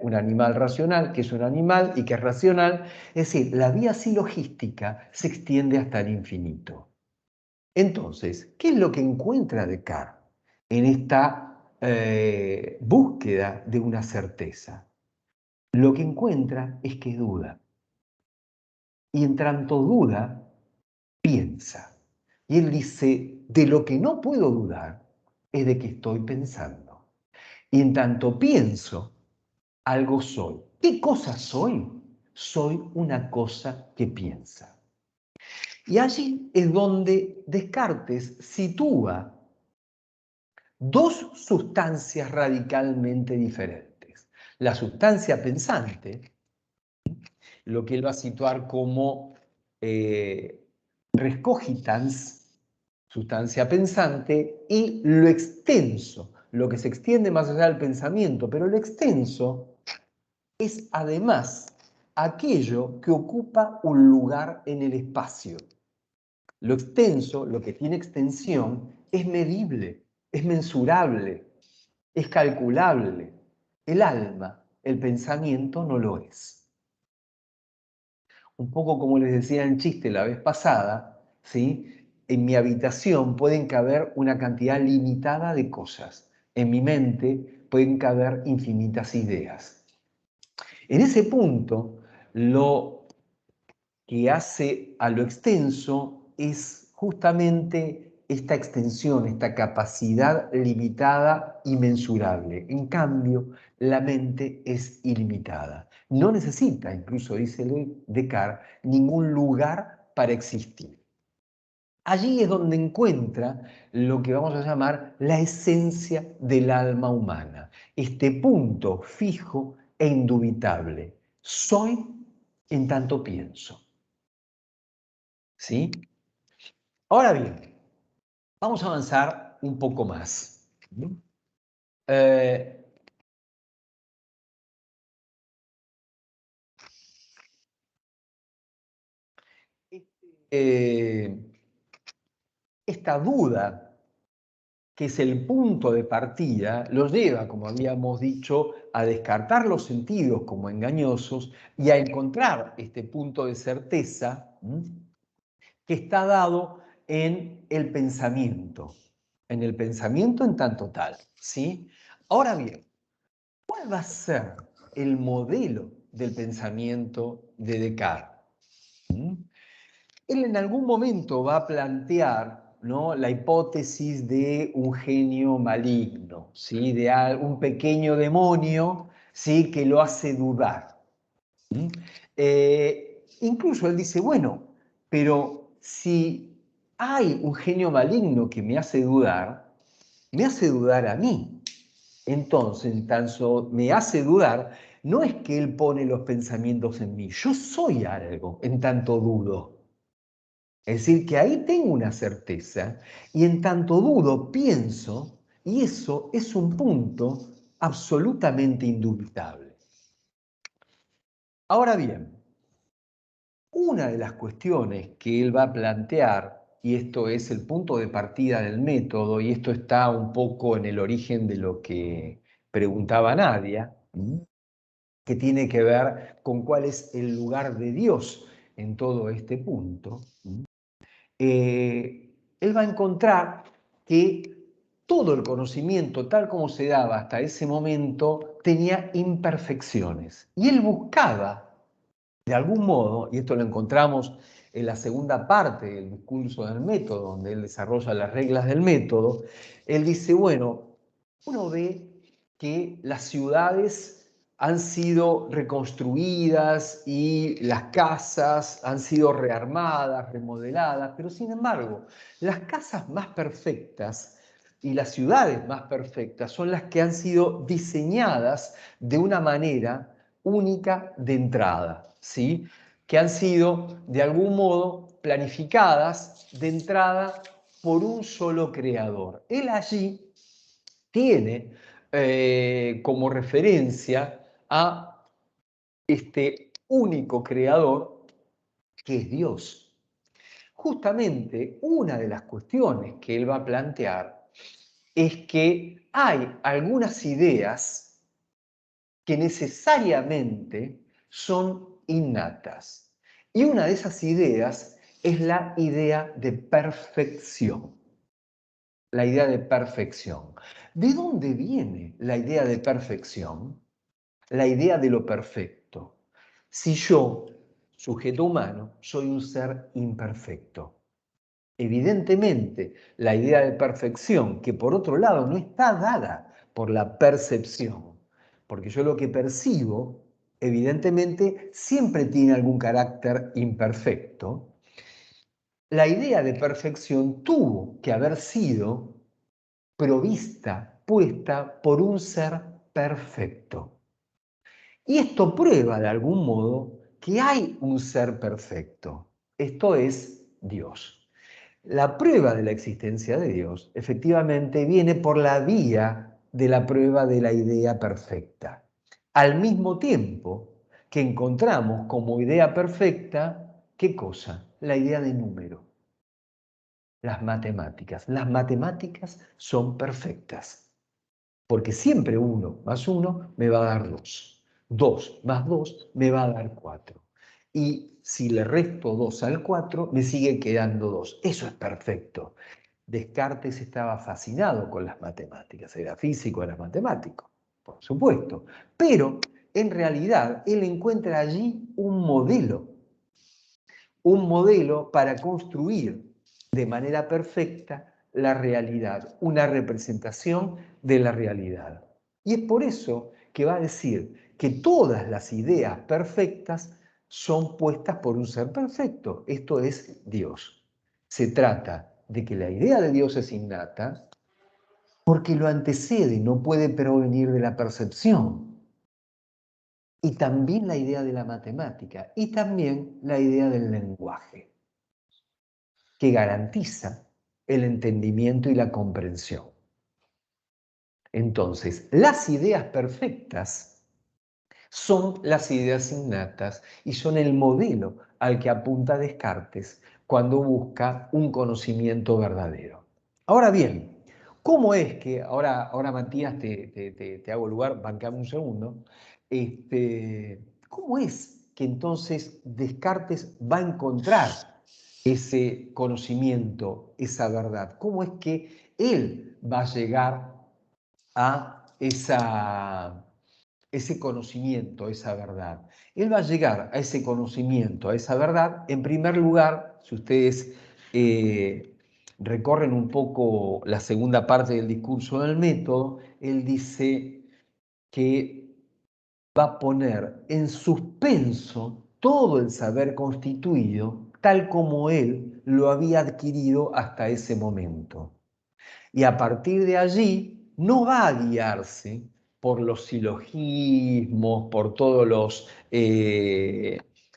un animal racional, que es un animal y que es racional. Es decir, la vía silogística se extiende hasta el infinito. Entonces, ¿qué es lo que encuentra Descartes en esta búsqueda de una certeza? Lo que encuentra es que duda. Y en tanto duda, piensa. Y él dice, de lo que no puedo dudar es de que estoy pensando. Y en tanto pienso, algo soy. ¿Qué cosa soy? Soy una cosa que piensa. Y allí es donde Descartes sitúa dos sustancias radicalmente diferentes. La sustancia pensante, lo que él va a situar como res cogitans, sustancia pensante, y lo extenso, lo que se extiende más allá del pensamiento, pero lo extenso es además aquello que ocupa un lugar en el espacio. Lo extenso, lo que tiene extensión, es medible, es mensurable, es calculable. El alma, el pensamiento no lo es. Un poco como les decía en chiste la vez pasada, ¿sí? En mi habitación pueden caber una cantidad limitada de cosas. En mi mente pueden caber infinitas ideas. En ese punto, lo que hace a lo extenso es justamente esta extensión, esta capacidad limitada y mensurable. En cambio, la mente es ilimitada. No necesita, incluso dice Descartes, ningún lugar para existir. Allí es donde encuentra lo que vamos a llamar la esencia del alma humana, este punto fijo e indubitable. Soy en tanto pienso. ¿Sí? Ahora bien, vamos a avanzar un poco más. Eh, esta duda, que es el punto de partida, lo lleva, como habíamos dicho, a descartar los sentidos como engañosos y a encontrar este punto de certeza que está dado en el pensamiento en tanto tal, ¿sí? Ahora bien, ¿cuál va a ser el modelo del pensamiento de Descartes? Él en algún momento va a plantear, ¿no?, la hipótesis de un genio maligno, ¿sí?, de un pequeño demonio, ¿sí?, que lo hace dudar. incluso él dice, bueno, pero si hay un genio maligno que me hace dudar a mí. Entonces, en tanto me hace dudar, no es que él pone los pensamientos en mí, yo soy algo en tanto dudo. Es decir, que ahí tengo una certeza y en tanto dudo pienso, y eso es un punto absolutamente indubitable. Ahora bien, una de las cuestiones que él va a plantear, y esto es el punto de partida del método, y esto está un poco en el origen de lo que preguntaba Nadia, que tiene que ver con cuál es el lugar de Dios en todo este punto, él va a encontrar que todo el conocimiento, tal como se daba hasta ese momento, tenía imperfecciones. Y él buscaba, de algún modo, y esto lo encontramos en la segunda parte del discurso del método, donde él desarrolla las reglas del método, él dice, bueno, uno ve que las ciudades han sido reconstruidas y las casas han sido rearmadas, remodeladas, pero sin embargo, las casas más perfectas y las ciudades más perfectas son las que han sido diseñadas de una manera única de entrada, ¿sí? Que han sido de algún modo planificadas de entrada por un solo creador. Él allí tiene como referencia a este único creador que es Dios. Justamente una de las cuestiones que él va a plantear es que hay algunas ideas que necesariamente son innatas. Y una de esas ideas es la idea de perfección. La idea de perfección. ¿De dónde viene la idea de perfección? La idea de lo perfecto. Si yo, sujeto humano, soy un ser imperfecto. Evidentemente, la idea de perfección, que por otro lado no está dada por la percepción, porque yo lo que percibo, evidentemente, siempre tiene algún carácter imperfecto, la idea de perfección tuvo que haber sido provista, puesta por un ser perfecto. Y esto prueba de algún modo que hay un ser perfecto. Esto es Dios. La prueba de la existencia de Dios efectivamente viene por la vía de la prueba de la idea perfecta. Al mismo tiempo que encontramos como idea perfecta, ¿qué cosa? La idea de número. Las matemáticas. Las matemáticas son perfectas. Porque siempre 1 más 1 me va a dar 2. 2 más 2 me va a dar 4. Y si le resto 2 al 4, me sigue quedando 2. Eso es perfecto. Descartes estaba fascinado con las matemáticas. Era físico, era matemático, por supuesto. Pero en realidad él encuentra allí un modelo para construir de manera perfecta la realidad, una representación de la realidad. Y es por eso que va a decir que todas las ideas perfectas son puestas por un ser perfecto, esto es Dios. Se trata de que la idea de Dios es innata porque lo antecede, no puede provenir de la percepción. Y también la idea de la matemática y también la idea del lenguaje, que garantiza el entendimiento y la comprensión. Entonces, las ideas perfectas son las ideas innatas y son el modelo al que apunta Descartes cuando busca un conocimiento verdadero. Ahora bien, ¿cómo es que, ahora Matías, te hago lugar, bancame un segundo, ¿cómo es que entonces Descartes va a encontrar ese conocimiento, esa verdad? ¿Cómo es que él va a llegar a ese conocimiento, esa verdad? Él va a llegar a ese conocimiento, a esa verdad, en primer lugar, si ustedes recorren un poco la segunda parte del discurso del método, él dice que va a poner en suspenso todo el saber constituido tal como él lo había adquirido hasta ese momento. Y a partir de allí no va a guiarse por los silogismos, por todos los,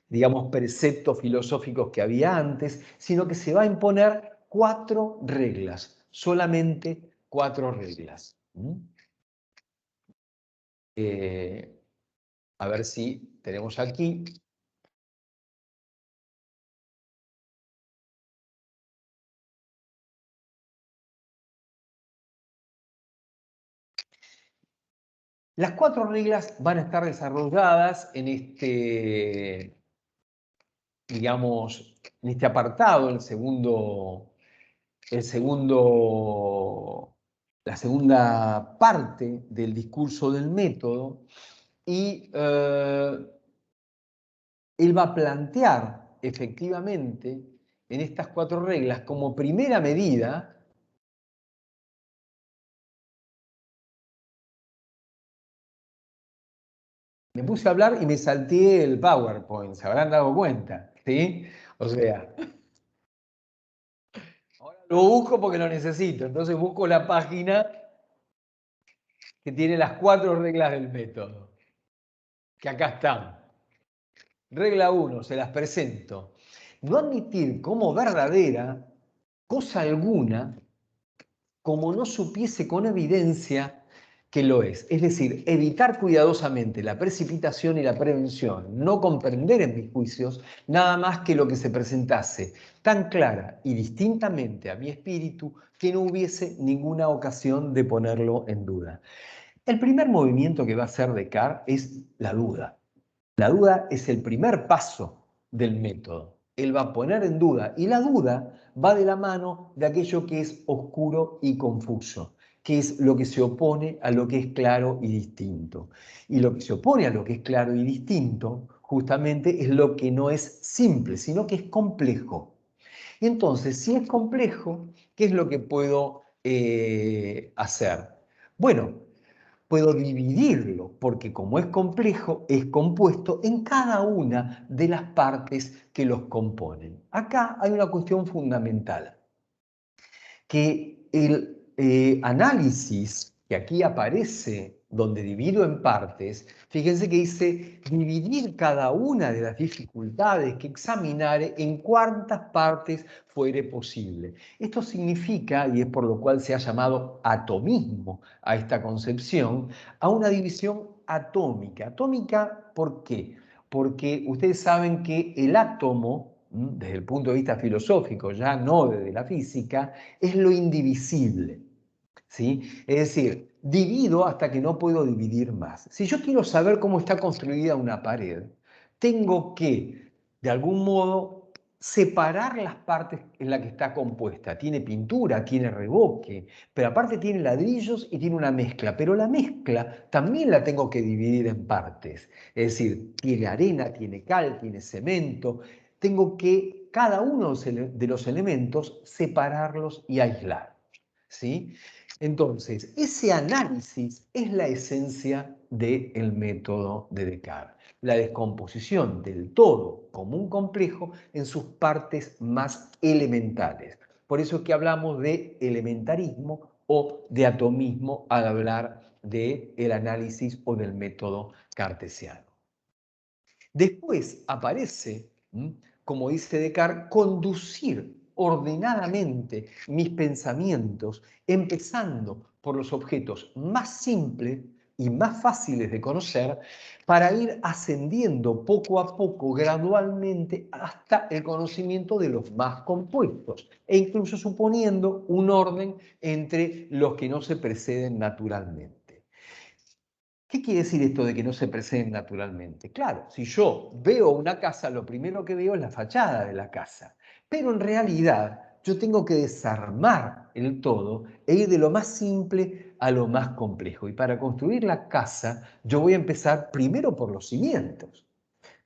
digamos, preceptos filosóficos que había antes, sino que se va a imponer 4 reglas, solamente 4 reglas. A ver si tenemos aquí. Las 4 reglas van a estar desarrolladas en este, digamos, en este apartado, la segunda parte del discurso del método, y él va a plantear efectivamente en estas 4 reglas como primera medida. Me puse a hablar y me salté el PowerPoint, se habrán dado cuenta, ¿sí? O sea, ahora lo busco porque lo necesito, entonces busco la página que tiene las 4 reglas del método, que acá están. Regla 1, se las presento. No admitir como verdadera cosa alguna como no supiese con evidencia que lo es. Es decir, evitar cuidadosamente la precipitación y la prevención, no comprender en mis juicios nada más que lo que se presentase tan clara y distintamente a mi espíritu que no hubiese ninguna ocasión de ponerlo en duda. El primer movimiento que va a hacer Descartes es la duda. La duda es el primer paso del método. Él va a poner en duda, y la duda va de la mano de aquello que es oscuro y confuso, que es lo que se opone a lo que es claro y distinto. Y lo que se opone a lo que es claro y distinto, justamente, es lo que no es simple, sino que es complejo. Y entonces, si es complejo, ¿qué es lo que puedo hacer? Bueno, puedo dividirlo, porque como es complejo, es compuesto en cada una de las partes que los componen. Acá hay una cuestión fundamental, que el análisis que aquí aparece, donde divido en partes, fíjense que dice dividir cada una de las dificultades que examinare en cuantas partes fuere posible. Esto significa, y es por lo cual se ha llamado atomismo a esta concepción, a una división atómica. ¿Atómica por qué? Porque ustedes saben que el átomo, desde el punto de vista filosófico, ya no desde la física, es lo indivisible, ¿sí? Es decir, divido hasta que no puedo dividir más. Si yo quiero saber cómo está construida una pared, tengo que, de algún modo, separar las partes en las que está compuesta. Tiene pintura, tiene revoque, pero aparte tiene ladrillos y tiene una mezcla. Pero la mezcla también la tengo que dividir en partes. Es decir, tiene arena, tiene cal, tiene cemento. Tengo que cada uno de los elementos separarlos y aislar, ¿sí? Entonces, ese análisis es la esencia del método de Descartes, la descomposición del todo como un complejo en sus partes más elementales. Por eso es que hablamos de elementarismo o de atomismo al hablar del análisis o del método cartesiano. Después aparece, como dice Descartes, conducir ordenadamente mis pensamientos, empezando por los objetos más simples y más fáciles de conocer, para ir ascendiendo poco a poco, gradualmente, hasta el conocimiento de los más compuestos, e incluso suponiendo un orden entre los que no se preceden naturalmente. ¿Qué quiere decir esto de que no se preceden naturalmente? Claro, si yo veo una casa, lo primero que veo es la fachada de la casa, pero en realidad yo tengo que desarmar el todo e ir de lo más simple a lo más complejo. Y para construir la casa, yo voy a empezar primero por los cimientos,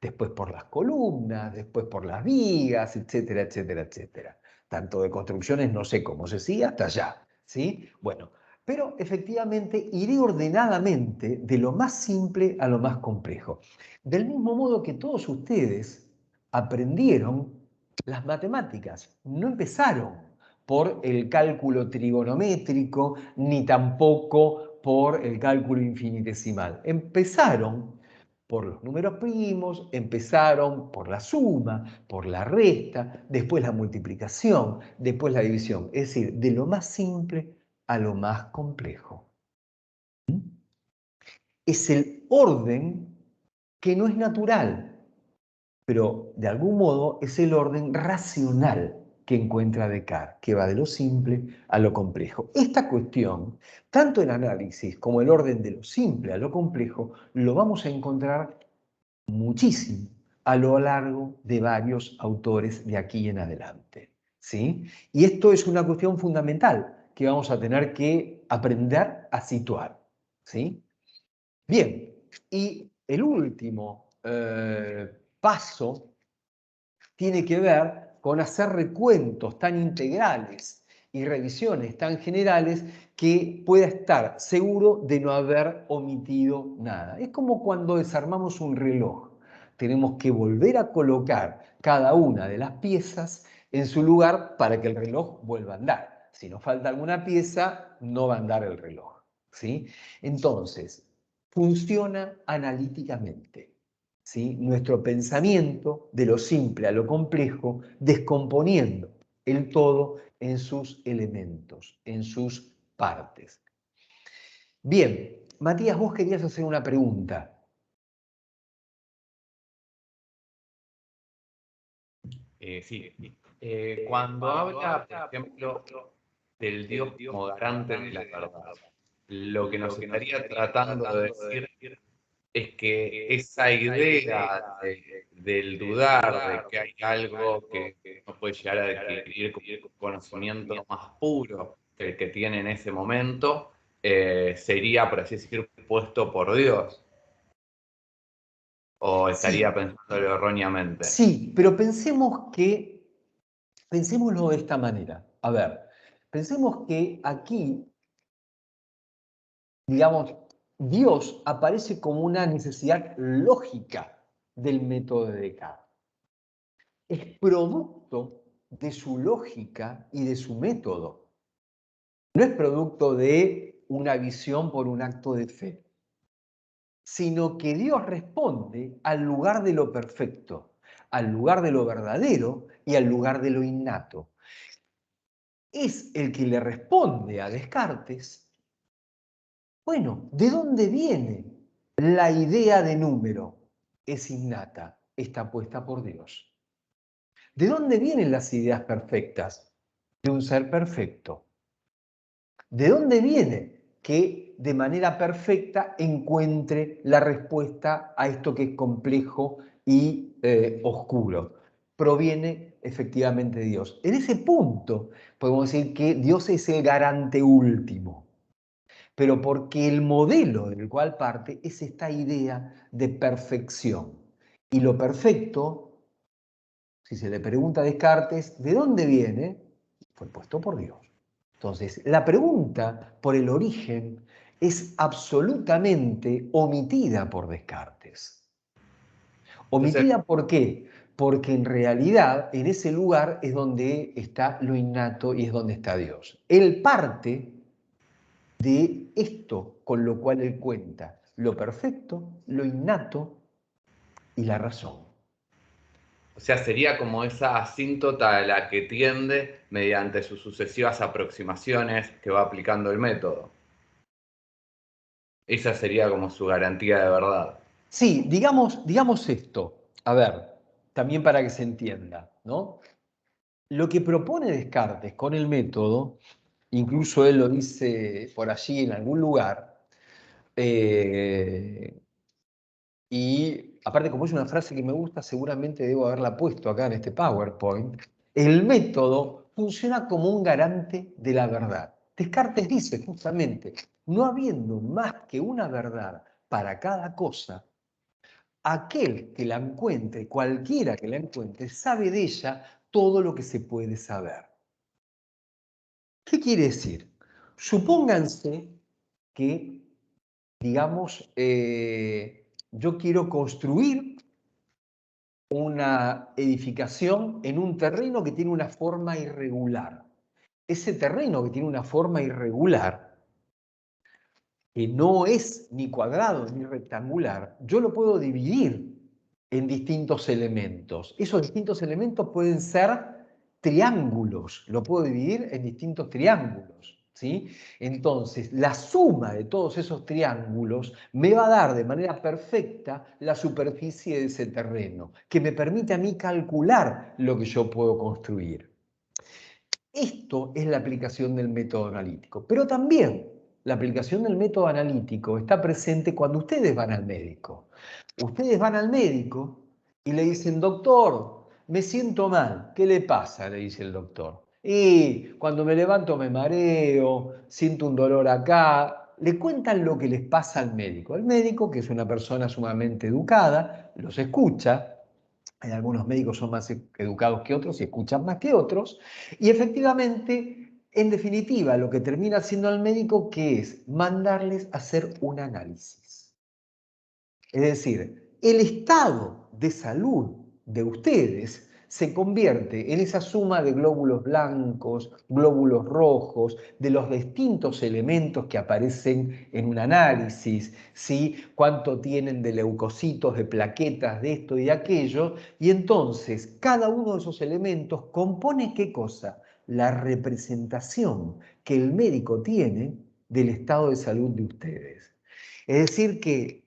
después por las columnas, después por las vigas, etcétera, etcétera, etcétera. Tanto de construcciones no sé cómo se sigue hasta allá, ¿sí? Bueno, Pero efectivamente iré ordenadamente de lo más simple a lo más complejo. Del mismo modo que todos ustedes aprendieron las matemáticas, no empezaron por el cálculo trigonométrico ni tampoco por el cálculo infinitesimal. Empezaron por los números primos, empezaron por la suma, por la resta, después la multiplicación, después la división. Es decir, de lo más simple a lo más complejo. Es el orden que no es natural, pero de algún modo es el orden racional que encuentra Descartes, que va de lo simple a lo complejo. Esta cuestión, tanto el análisis como el orden de lo simple a lo complejo, lo vamos a encontrar muchísimo a lo largo de varios autores de aquí en adelante, ¿sí? Y esto es una cuestión fundamental que vamos a tener que aprender a situar, ¿sí? Bien, y el último paso tiene que ver con hacer recuentos tan integrales y revisiones tan generales que pueda estar seguro de no haber omitido nada. Es como cuando desarmamos un reloj. Tenemos que volver a colocar cada una de las piezas en su lugar para que el reloj vuelva a andar. Si nos falta alguna pieza, no va a andar el reloj, ¿sí? Entonces, funciona analíticamente. ¿Sí? Nuestro pensamiento de lo simple a lo complejo, descomponiendo el todo en sus elementos, en sus partes. Bien, Matías, vos querías hacer una pregunta. Sí. Cuando habla, por ejemplo, del Dios como garante de la verdad, lo que nos estaría tratando de decir es que esa idea del dudar de que hay algo que no puede llegar a adquirir como un conocimiento más puro que el que tiene en ese momento, sería, por así decir, puesto por Dios. ¿O estaría Sí, pensándolo erróneamente? sí, pero pensémoslo de esta manera. A ver, pensemos que aquí, digamos, Dios aparece como una necesidad lógica del método de Descartes. Es producto de su lógica y de su método. No es producto de una visión por un acto de fe, sino que Dios responde al lugar de lo perfecto, al lugar de lo verdadero y al lugar de lo innato. Es el que le responde a Descartes. Bueno, ¿de dónde viene la idea de número? Es innata, está puesta por Dios. ¿De dónde vienen las ideas perfectas? De un ser perfecto. ¿De dónde viene que de manera perfecta encuentre la respuesta a esto que es complejo y oscuro? Proviene efectivamente de Dios. En ese punto podemos decir que Dios es el garante último, pero porque el modelo del cual parte es esta idea de perfección. Y lo perfecto, si se le pregunta a Descartes, ¿de dónde viene? Fue puesto por Dios. Entonces, la pregunta por el origen es absolutamente omitida por Descartes. Entonces, ¿Omitida por qué? Porque en realidad en ese lugar es donde está lo innato y es donde está Dios. Él parte de esto con lo cual él cuenta lo perfecto, lo innato y la razón. o sea, sería como esa asíntota a la que tiende mediante sus sucesivas aproximaciones que va aplicando el método. Esa sería como su garantía de verdad. Sí, digamos esto, a ver, también para que se entienda, ¿no? Lo que propone Descartes con el método, incluso él lo dice por allí en algún lugar, y aparte como es una frase que me gusta, seguramente debo haberla puesto acá en este PowerPoint, el método funciona como un garante de la verdad. Descartes dice justamente, no habiendo más que una verdad para cada cosa, aquel que la encuentre, cualquiera que la encuentre, sabe de ella todo lo que se puede saber. ¿Qué quiere decir? Supónganse que, digamos, yo quiero construir una edificación en un terreno que tiene una forma irregular. Ese terreno que tiene una forma irregular, que no es ni cuadrado ni rectangular, yo lo puedo dividir en distintos elementos. Esos distintos elementos pueden ser triángulos, lo puedo dividir en distintos triángulos, ¿sí? Entonces, la suma de todos esos triángulos me va a dar de manera perfecta la superficie de ese terreno, que me permite a mí calcular lo que yo puedo construir. Esto es la aplicación del método analítico, pero también la aplicación del método analítico está presente cuando ustedes van al médico. Ustedes van al médico y le dicen, doctor, me siento mal. ¿Qué le pasa?, le dice el doctor. Y cuando me levanto me mareo, siento un dolor acá. Le cuentan lo que les pasa al médico. El médico, que es una persona sumamente educada, los escucha. Hay algunos médicos son más educados que otros y escuchan más que otros. Y efectivamente, en definitiva, lo que termina haciendo el médico, ¿qué es? Mandarles a hacer un análisis. Es decir, el estado de salud de ustedes se convierte en esa suma de glóbulos blancos, glóbulos rojos, de los distintos elementos que aparecen en un análisis, ¿sí? Cuánto tienen de leucocitos, de plaquetas, de esto y de aquello, y entonces cada uno de esos elementos compone ¿qué cosa? La representación que el médico tiene del estado de salud de ustedes. Es decir que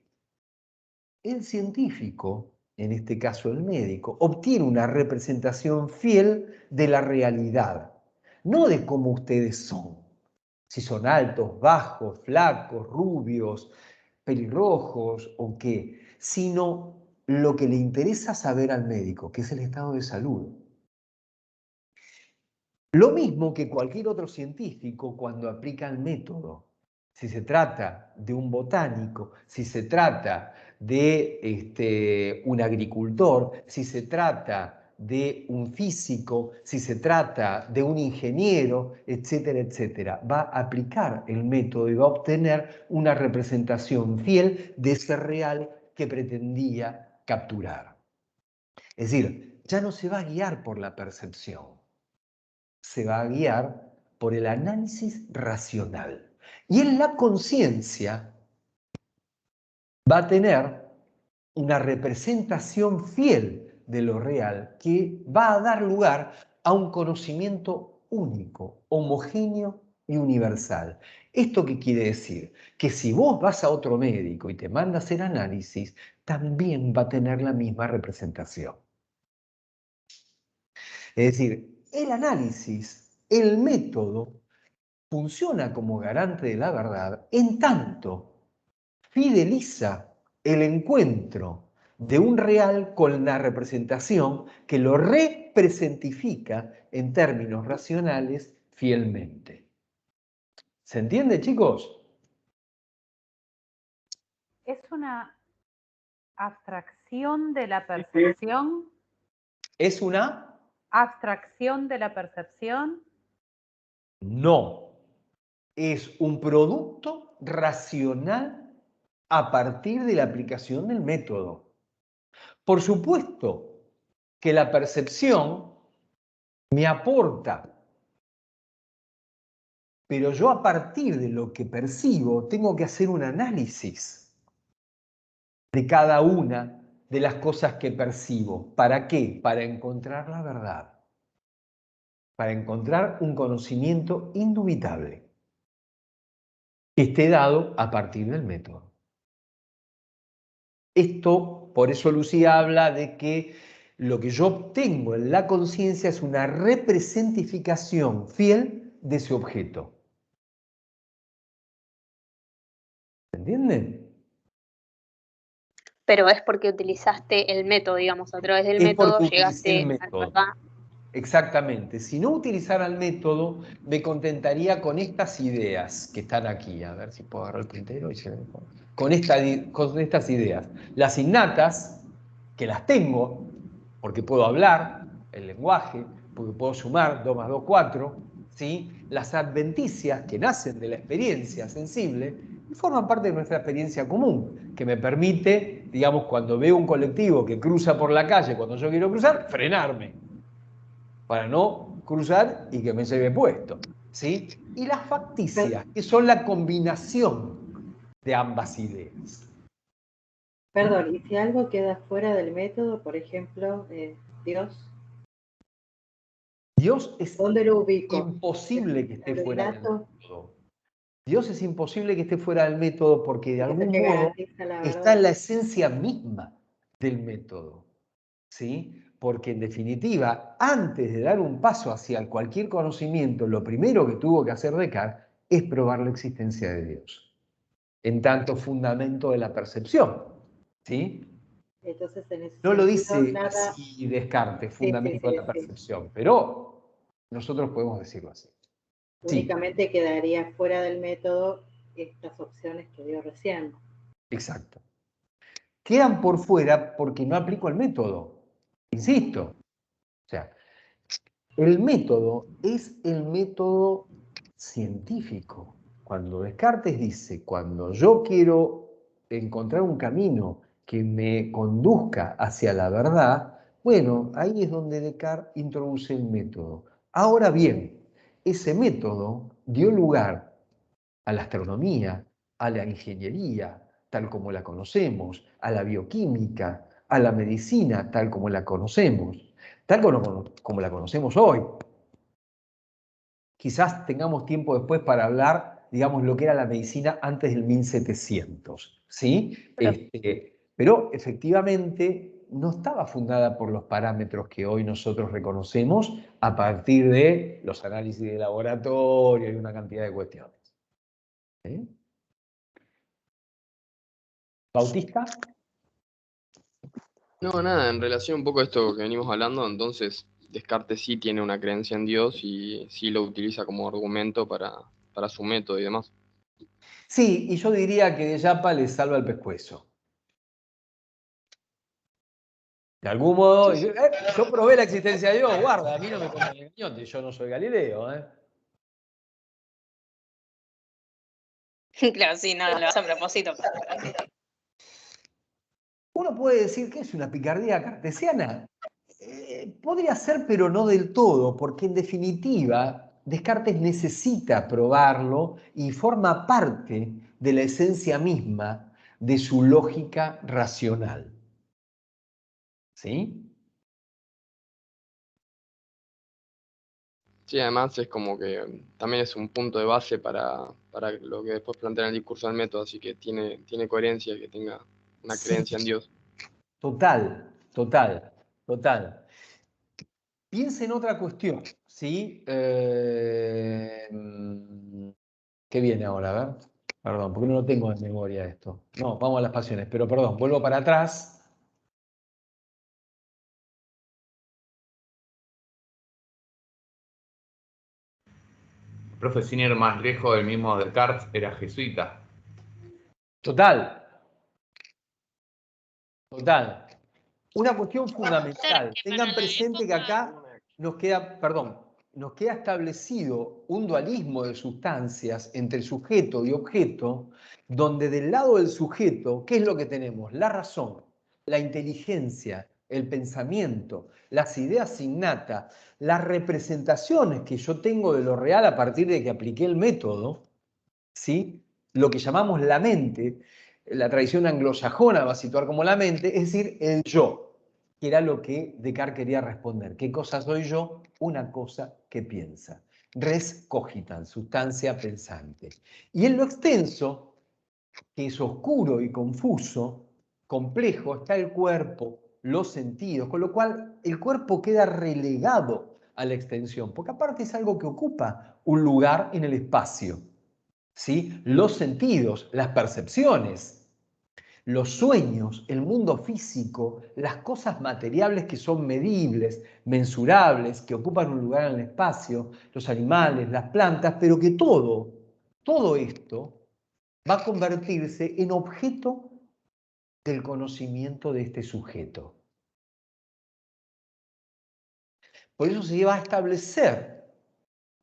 el científico, en este caso el médico, obtiene una representación fiel de la realidad, no de cómo ustedes son. Si son altos, bajos, flacos, rubios, pelirrojos o qué, sino lo que le interesa saber al médico, que es el estado de salud. Lo mismo que cualquier otro científico cuando aplica el método. Si se trata de un botánico, si se trata de un agricultor, si se trata de un físico, si se trata de un ingeniero, etcétera, etcétera, va a aplicar el método y va a obtener una representación fiel de ese real que pretendía capturar. Es decir, ya no se va a guiar por la percepción, se va a guiar por el análisis racional. Y en la conciencia va a tener una representación fiel de lo real que va a dar lugar a un conocimiento único, homogéneo y universal. ¿Esto qué quiere decir? Que si vos vas a otro médico y te manda a hacer análisis, también va a tener la misma representación. Es decir, el análisis, el método, funciona como garante de la verdad en tanto fideliza el encuentro de un real con la representación que lo representifica en términos racionales fielmente. ¿Se entiende, chicos? ¿Es una abstracción de la percepción? ¿Es una? ¿Abstracción de la percepción? No. Es un producto racional a partir de la aplicación del método. Por supuesto que la percepción me aporta, pero yo a partir de lo que percibo tengo que hacer un análisis de cada una de las cosas que percibo. ¿Para qué? Para encontrar la verdad, para encontrar un conocimiento indubitable que esté dado a partir del método. Esto, por eso Lucía habla de que lo que yo obtengo en la conciencia es una representificación fiel de ese objeto. ¿Entienden? Pero es porque utilizaste el método, digamos, a través del Es método porque utilicé llegaste el a la método. verdad. Exactamente. Si no utilizara el método, me contentaría con estas ideas que están aquí. A ver si puedo agarrar el puntero y se ve. Con estas ideas. Las innatas, que las tengo, porque puedo hablar, el lenguaje, porque puedo sumar 2 más 2, 4, ¿sí? Las adventicias que nacen de la experiencia sensible y forman parte de nuestra experiencia común, que me permite, digamos, cuando veo un colectivo que cruza por la calle, cuando yo quiero cruzar, frenarme, para no cruzar y que me lleve puesto, ¿sí? Y las facticias, que son la combinación de ambas ideas. Perdón, y si algo queda fuera del método, por ejemplo, Dios, Dios es ¿dónde lo ubico? imposible que esté ¿El fuera del relato? método. Dios es imposible que esté fuera del método porque de Es el algún que modo garantiza la está en verdad. la esencia misma del método, ¿sí? Porque en definitiva, antes de dar un paso hacia cualquier conocimiento, lo primero que tuvo que hacer Descartes es probar la existencia de Dios, en tanto fundamento de la percepción, ¿sí? Entonces, en ese No lo sentido, dice nada. así Descartes, Sí, fundamento de la percepción, pero nosotros podemos decirlo así. Sí, Únicamente quedaría fuera del método estas opciones que dio recién. exacto. Quedan por fuera porque no aplico el método. Insisto. O sea, el método es el método científico. Cuando Descartes dice, cuando yo quiero encontrar un camino que me conduzca hacia la verdad, bueno, ahí es donde Descartes introduce el método. Ahora bien, ese método dio lugar a la astronomía, a la ingeniería, tal como la conocemos, a la bioquímica, a la medicina, tal como la conocemos, tal como la conocemos hoy. Quizás tengamos tiempo después para hablar, digamos, lo que era la medicina antes del 1700, ¿sí? Pero efectivamente no estaba fundada por los parámetros que hoy nosotros reconocemos a partir de los análisis de laboratorio y una cantidad de cuestiones. ¿Sí? ¿Bautista? No, nada, en relación un poco a esto que venimos hablando, entonces Descartes sí tiene una creencia en Dios y sí lo utiliza como argumento para su método y demás. Sí, y yo diría que de Yapa le salva el pescuezo. De algún modo, Sí, sí. yo probé la existencia de Dios, guarda, a mí no me pongan el cañote, yo no soy Galileo, ¿eh? Claro, sí, no, lo hace a propósito. Uno puede decir que es una picardía cartesiana. Podría ser, pero no del todo, porque en definitiva Descartes necesita probarlo y forma parte de la esencia misma de su lógica racional. ¿Sí? Sí, además es como que también es un punto de base para lo que después plantea en el discurso del método, así que tiene coherencia que tenga una Sí, creencia en Dios. total, total, total. Piensa en otra cuestión, ¿sí? ¿Qué viene ahora? A ver. Perdón, porque no lo tengo en memoria esto. No, vamos a las pasiones, pero perdón, vuelvo para atrás. El profe, sin ir más lejos, del mismo Descartes era jesuita. Total, total. Una cuestión fundamental. Tengan presente que acá nos queda, perdón, nos queda establecido un dualismo de sustancias entre sujeto y objeto, donde del lado del sujeto, ¿qué es lo que tenemos? La razón, la inteligencia, el pensamiento, las ideas innatas, las representaciones que yo tengo de lo real a partir de que apliqué el método, ¿sí? Lo que llamamos la mente, la tradición anglosajona va a situar como la mente, es decir, el yo, que era lo que Descartes quería responder. ¿Qué cosa soy yo? Una cosa que piensa. Res cogitans, sustancia pensante. Y en lo extenso, que es oscuro y confuso, complejo, está el cuerpo, los sentidos, con lo cual el cuerpo queda relegado a la extensión, porque aparte es algo que ocupa un lugar en el espacio. ¿Sí? Los sentidos, las percepciones, los sueños, el mundo físico, las cosas materiales que son medibles, mensurables, que ocupan un lugar en el espacio, los animales, las plantas, pero que todo esto va a convertirse en objeto del conocimiento de este sujeto. Por eso se va a establecer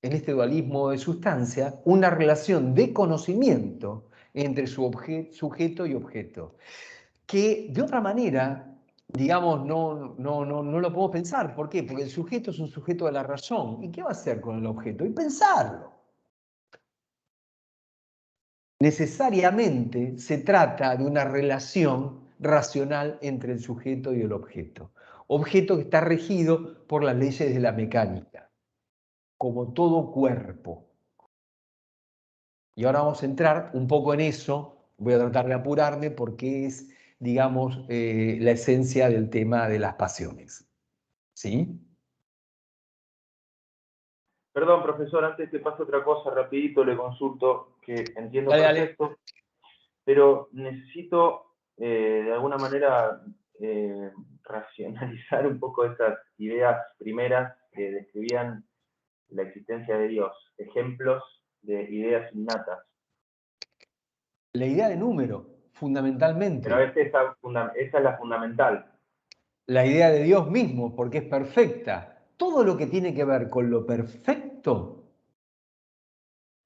en este dualismo de sustancia, una relación de conocimiento entre su sujeto y objeto, que de otra manera, digamos, no lo podemos pensar. ¿Por qué? Porque el sujeto es un sujeto de la razón. ¿Y qué va a hacer con el objeto? Y pensarlo. Necesariamente se trata de una relación racional entre el sujeto y el objeto. Objeto que está regido por las leyes de la mecánica, como todo cuerpo. Y ahora vamos a entrar un poco en eso. Voy a tratar de apurarme porque es, digamos, la esencia del tema de las pasiones. ¿Sí? Perdón, profesor, antes que pase otra cosa, rapidito le consulto, que entiendo Dale, perfecto, pero necesito de alguna manera racionalizar un poco estas ideas primeras que describían la existencia de Dios, ejemplos de ideas innatas. La idea de número, fundamentalmente. Pero esa es la fundamental. La idea de Dios mismo, porque es perfecta. Todo lo que tiene que ver con lo perfecto,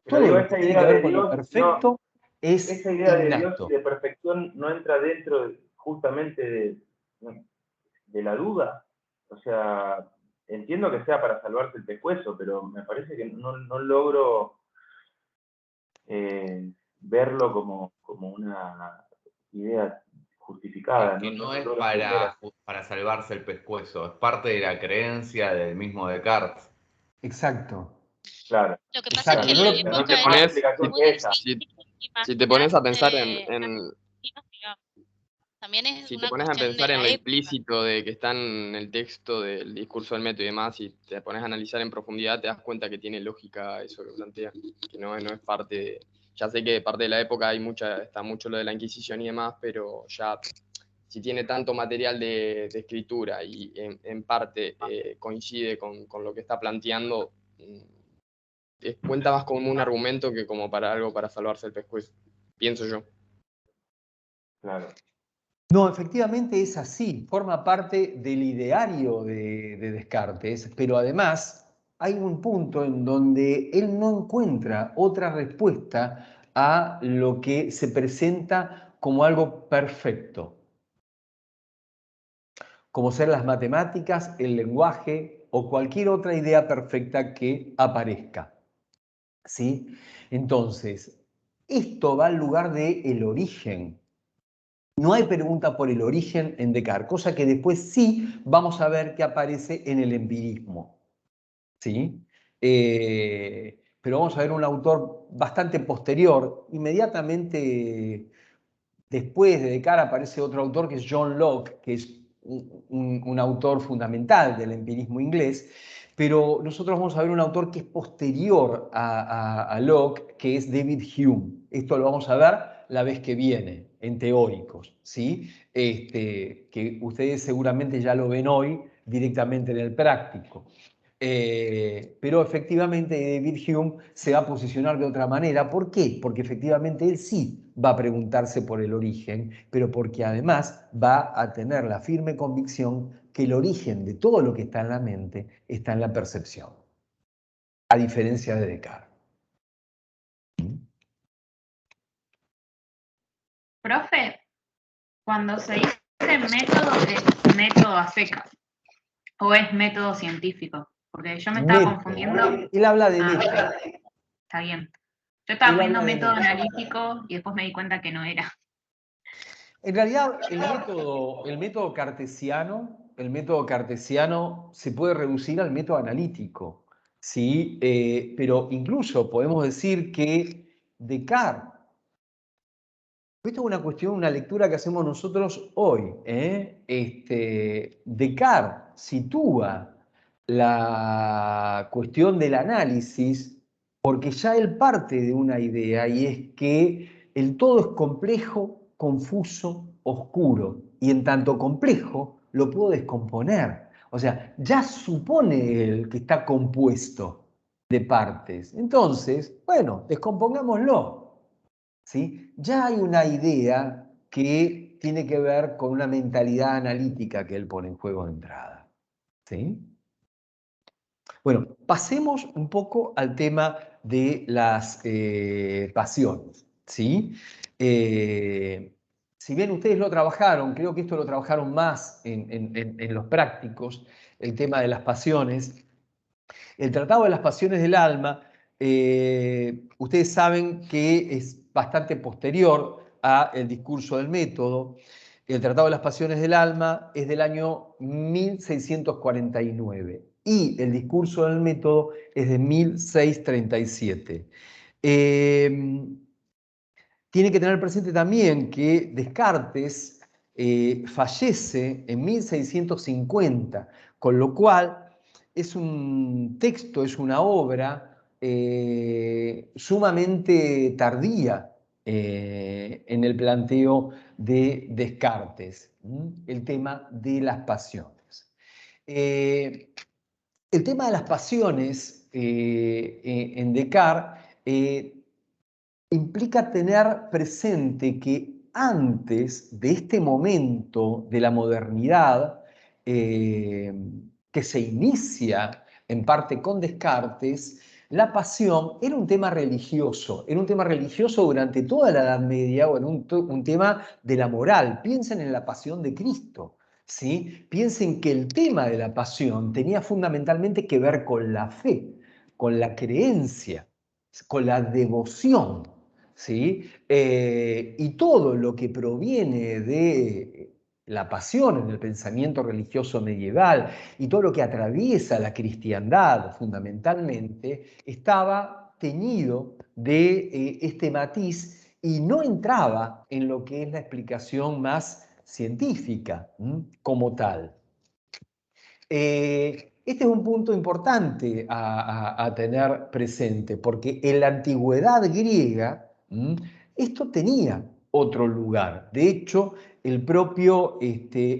Pero todo digo, lo que esa tiene idea que ver de con lo Dios, perfecto es esa idea de Dios y innato. de perfección no entra dentro justamente de la duda. O sea, entiendo que sea para salvarse el pescuezo, pero me parece que no logro verlo como una idea justificada. Es que no es Logro entender. para salvarse el pescuezo, es parte de la creencia del mismo Descartes. Exacto. Claro. Lo que pasa Exacto. es que No en lo- la Si No te época tiene más es pones, explicación muy que esa. difícil si te pones a pensar imaginarse también es si te una pones a cuestión de pensar en la lo época. implícito de que está en el texto del discurso del método y demás, y te pones a analizar en profundidad, te das cuenta que tiene lógica eso que plantea, que no es parte de... Ya sé que de parte de la época está mucho lo de la Inquisición y demás, pero ya si tiene tanto material de escritura y en parte coincide con lo que está planteando, cuenta más como un argumento que como para algo para salvarse el pescuezo, pienso yo. Claro. No, efectivamente es así, forma parte del ideario de Descartes, pero además hay un punto en donde él no encuentra otra respuesta a lo que se presenta como algo perfecto, como ser las matemáticas, el lenguaje o cualquier otra idea perfecta que aparezca. ¿Sí? Entonces, esto va al lugar del origen. No hay pregunta por el origen en Descartes, cosa que después sí vamos a ver que aparece en el empirismo. ¿Sí? Pero vamos a ver un autor bastante posterior, inmediatamente después de Descartes aparece otro autor que es John Locke, que es un autor fundamental del empirismo inglés, pero nosotros vamos a ver un autor que es posterior a Locke, que es David Hume. Esto lo vamos a ver la vez que viene, en teóricos, ¿sí? Que ustedes seguramente ya lo ven hoy directamente en el práctico. Pero efectivamente David Hume se va a posicionar de otra manera. ¿Por qué? Porque efectivamente él sí va a preguntarse por el origen, pero porque además va a tener la firme convicción que el origen de todo lo que está en la mente está en la percepción, a diferencia de Descartes. Profe, cuando se dice método, ¿es método a secas o es método científico? Porque yo me estaba Método. confundiendo. Él habla de método. Está bien. Yo estaba Él poniendo habla de método método. analítico y después me di cuenta que no era. En realidad, el método cartesiano se puede reducir al método analítico, ¿sí? Pero incluso podemos decir que Descartes, esto es una cuestión, una lectura que hacemos nosotros hoy, Descartes sitúa la cuestión del análisis porque ya él parte de una idea y es que el todo es complejo, confuso, oscuro y en tanto complejo lo puedo descomponer. O sea, ya supone él que está compuesto de partes. Entonces, bueno, descompongámoslo. ¿Sí? Ya hay una idea que tiene que ver con una mentalidad analítica que él pone en juego de entrada. ¿Sí? Bueno, pasemos un poco al tema de las pasiones, ¿sí? Si bien ustedes lo trabajaron, creo que esto lo trabajaron más en los prácticos, el tema de las pasiones. El Tratado de las Pasiones del Alma, ustedes saben que es bastante posterior al discurso del método. El Tratado de las Pasiones del Alma es del año 1649 y el discurso del método es de 1637. Tiene que tener presente también que Descartes fallece en 1650, con lo cual es un texto, es una obra sumamente tardía en el planteo de Descartes, el tema de las pasiones. El tema de las pasiones en Descartes implica tener presente que antes de este momento de la modernidad, que se inicia en parte con Descartes, la pasión era un tema religioso durante toda la Edad Media, o era un tema de la moral. Piensen en la pasión de Cristo, ¿sí? Piensen que el tema de la pasión tenía fundamentalmente que ver con la fe, con la creencia, con la devoción, ¿sí? Y todo lo que proviene de la pasión en el pensamiento religioso medieval y todo lo que atraviesa la cristiandad fundamentalmente estaba teñido de este matiz y no entraba en lo que es la explicación más científica como tal. Este es un punto importante a tener presente, porque en la antigüedad griega esto tenía otro lugar. De hecho, el propio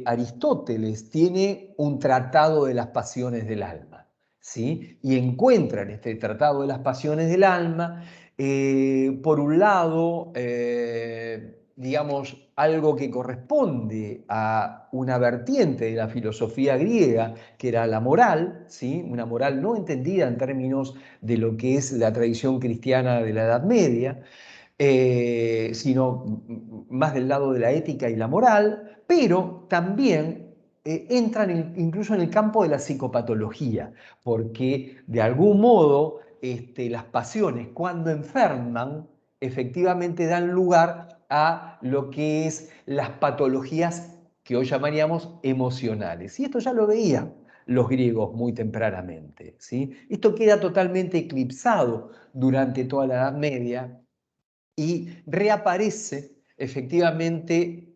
Aristóteles tiene un tratado de las pasiones del alma, ¿sí? Y encuentra en este tratado de las pasiones del alma, por un lado, digamos, algo que corresponde a una vertiente de la filosofía griega, que era la moral, ¿sí? Una moral no entendida en términos de lo que es la tradición cristiana de la Edad Media, sino más del lado de la ética y la moral, pero también entran incluso en el campo de la psicopatología, porque de algún modo las pasiones cuando enferman efectivamente dan lugar a lo que es las patologías que hoy llamaríamos emocionales. Y esto ya lo veían los griegos muy tempranamente, ¿sí? Esto queda totalmente eclipsado durante toda la Edad Media y reaparece efectivamente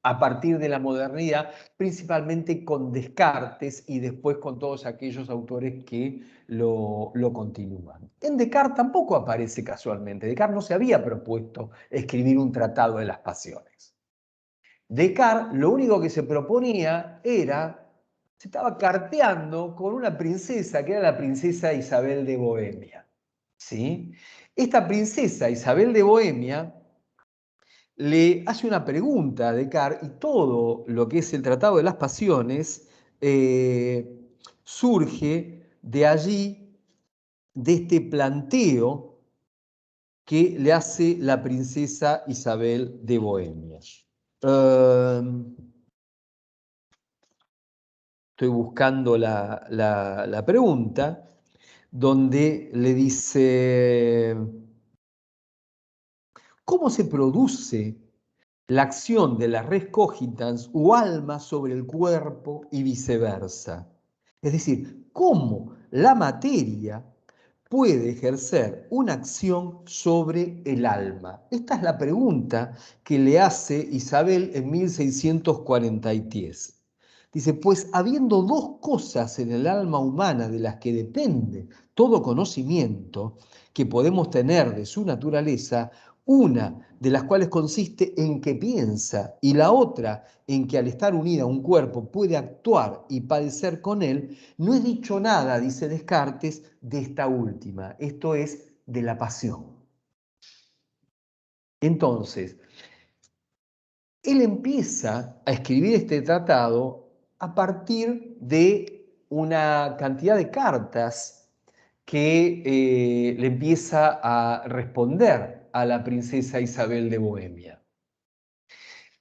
a partir de la modernidad, principalmente con Descartes y después con todos aquellos autores que lo continúan. En Descartes tampoco aparece casualmente. Descartes no se había propuesto escribir un tratado de las pasiones. Descartes lo único que se proponía era, se estaba carteando con una princesa que era la princesa Isabel de Bohemia, ¿sí? Esta princesa Isabel de Bohemia le hace una pregunta a Descartes y todo lo que es el Tratado de las Pasiones surge de allí, de este planteo que le hace la princesa Isabel de Bohemia. Estoy buscando la pregunta, donde le dice: ¿cómo se produce la acción de la res cogitans o alma sobre el cuerpo y viceversa? Es decir, ¿cómo la materia puede ejercer una acción sobre el alma? Esta es la pregunta que le hace Isabel en 1643. Dice, pues habiendo dos cosas en el alma humana de las que depende todo conocimiento que podemos tener de su naturaleza, una de las cuales consiste en que piensa y la otra en que al estar unida a un cuerpo puede actuar y padecer con él, no he dicho nada, dice Descartes, de esta última, esto es de la pasión. Entonces, él empieza a escribir este tratado a partir de una cantidad de cartas que le empieza a responder a la princesa Isabel de Bohemia.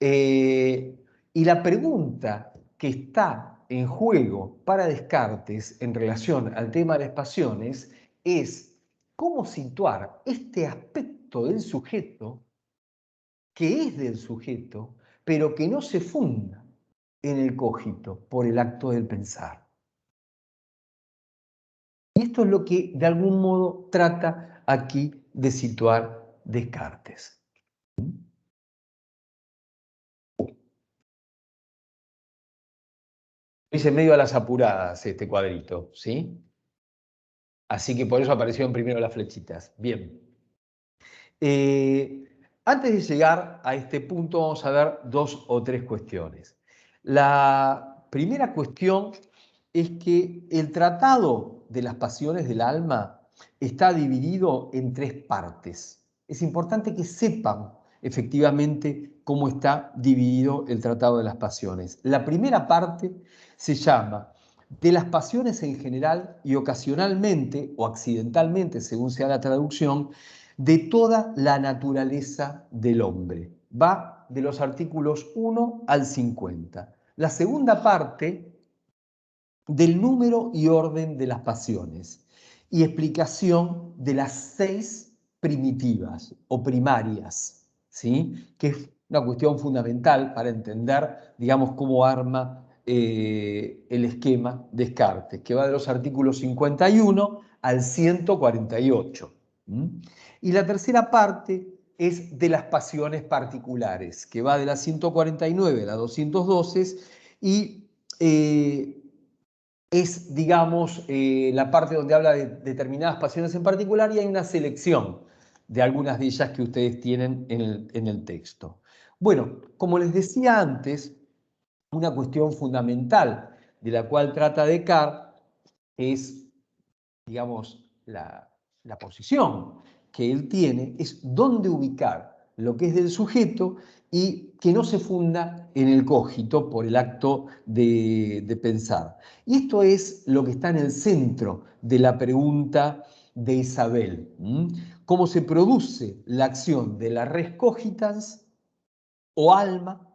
Y la pregunta que está en juego para Descartes en relación al tema de las pasiones es cómo situar este aspecto del sujeto, que es del sujeto, pero que no se funda en el cogito por el acto del pensar. Y esto es lo que de algún modo trata aquí de situar Descartes. Hice medio a las apuradas este cuadrito, ¿sí? Así que por eso aparecieron primero las flechitas. Bien. Antes de llegar a este punto, vamos a ver 2 o 3 cuestiones. La primera cuestión es que el tratado de las pasiones del alma está dividido en 3 partes. Es importante que sepan efectivamente cómo está dividido el tratado de las pasiones. La primera parte se llama de las pasiones en general y ocasionalmente o accidentalmente, según sea la traducción, de toda la naturaleza del hombre. Va de los artículos 1 al 50. La segunda parte del número y orden de las pasiones y explicación de las 6 primitivas o primarias, ¿sí? Que es una cuestión fundamental para entender, digamos, cómo arma el esquema Descartes, que va de los artículos 51 al 148. Y la tercera parte es de las pasiones particulares, que va de la 149 a la 212 y es, digamos, la parte donde habla de determinadas pasiones en particular y hay una selección de algunas de ellas que ustedes tienen en el texto. Bueno, como les decía antes, una cuestión fundamental de la cual trata Descartes es, digamos, la posición que él tiene, es dónde ubicar lo que es del sujeto y que no se funda en el cogito por el acto de pensar. Y esto es lo que está en el centro de la pregunta de Isabel. ¿Cómo se produce la acción de la res cogitans o alma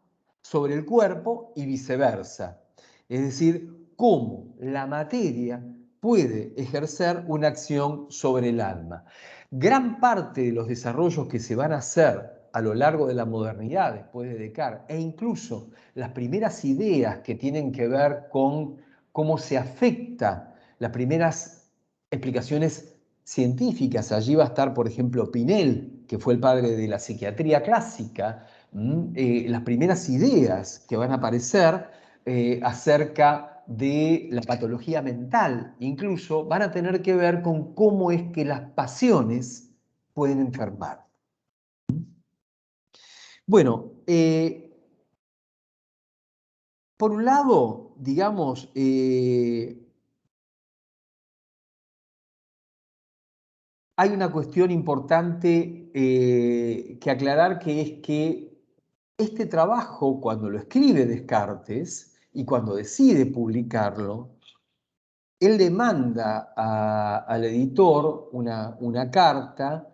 sobre el cuerpo y viceversa? Es decir, cómo la materia puede ejercer una acción sobre el alma. Gran parte de los desarrollos que se van a hacer a lo largo de la modernidad, después de Descartes, e incluso las primeras ideas que tienen que ver con cómo se afecta, las primeras explicaciones científicas. Allí va a estar, por ejemplo, Pinel, que fue el padre de la psiquiatría clásica, las primeras ideas que van a aparecer acerca de la patología mental, incluso van a tener que ver con cómo es que las pasiones pueden enfermar. Bueno, por un lado, digamos, hay una cuestión importante que aclarar, que es que este trabajo, cuando lo escribe Descartes y cuando decide publicarlo, él le manda al editor una carta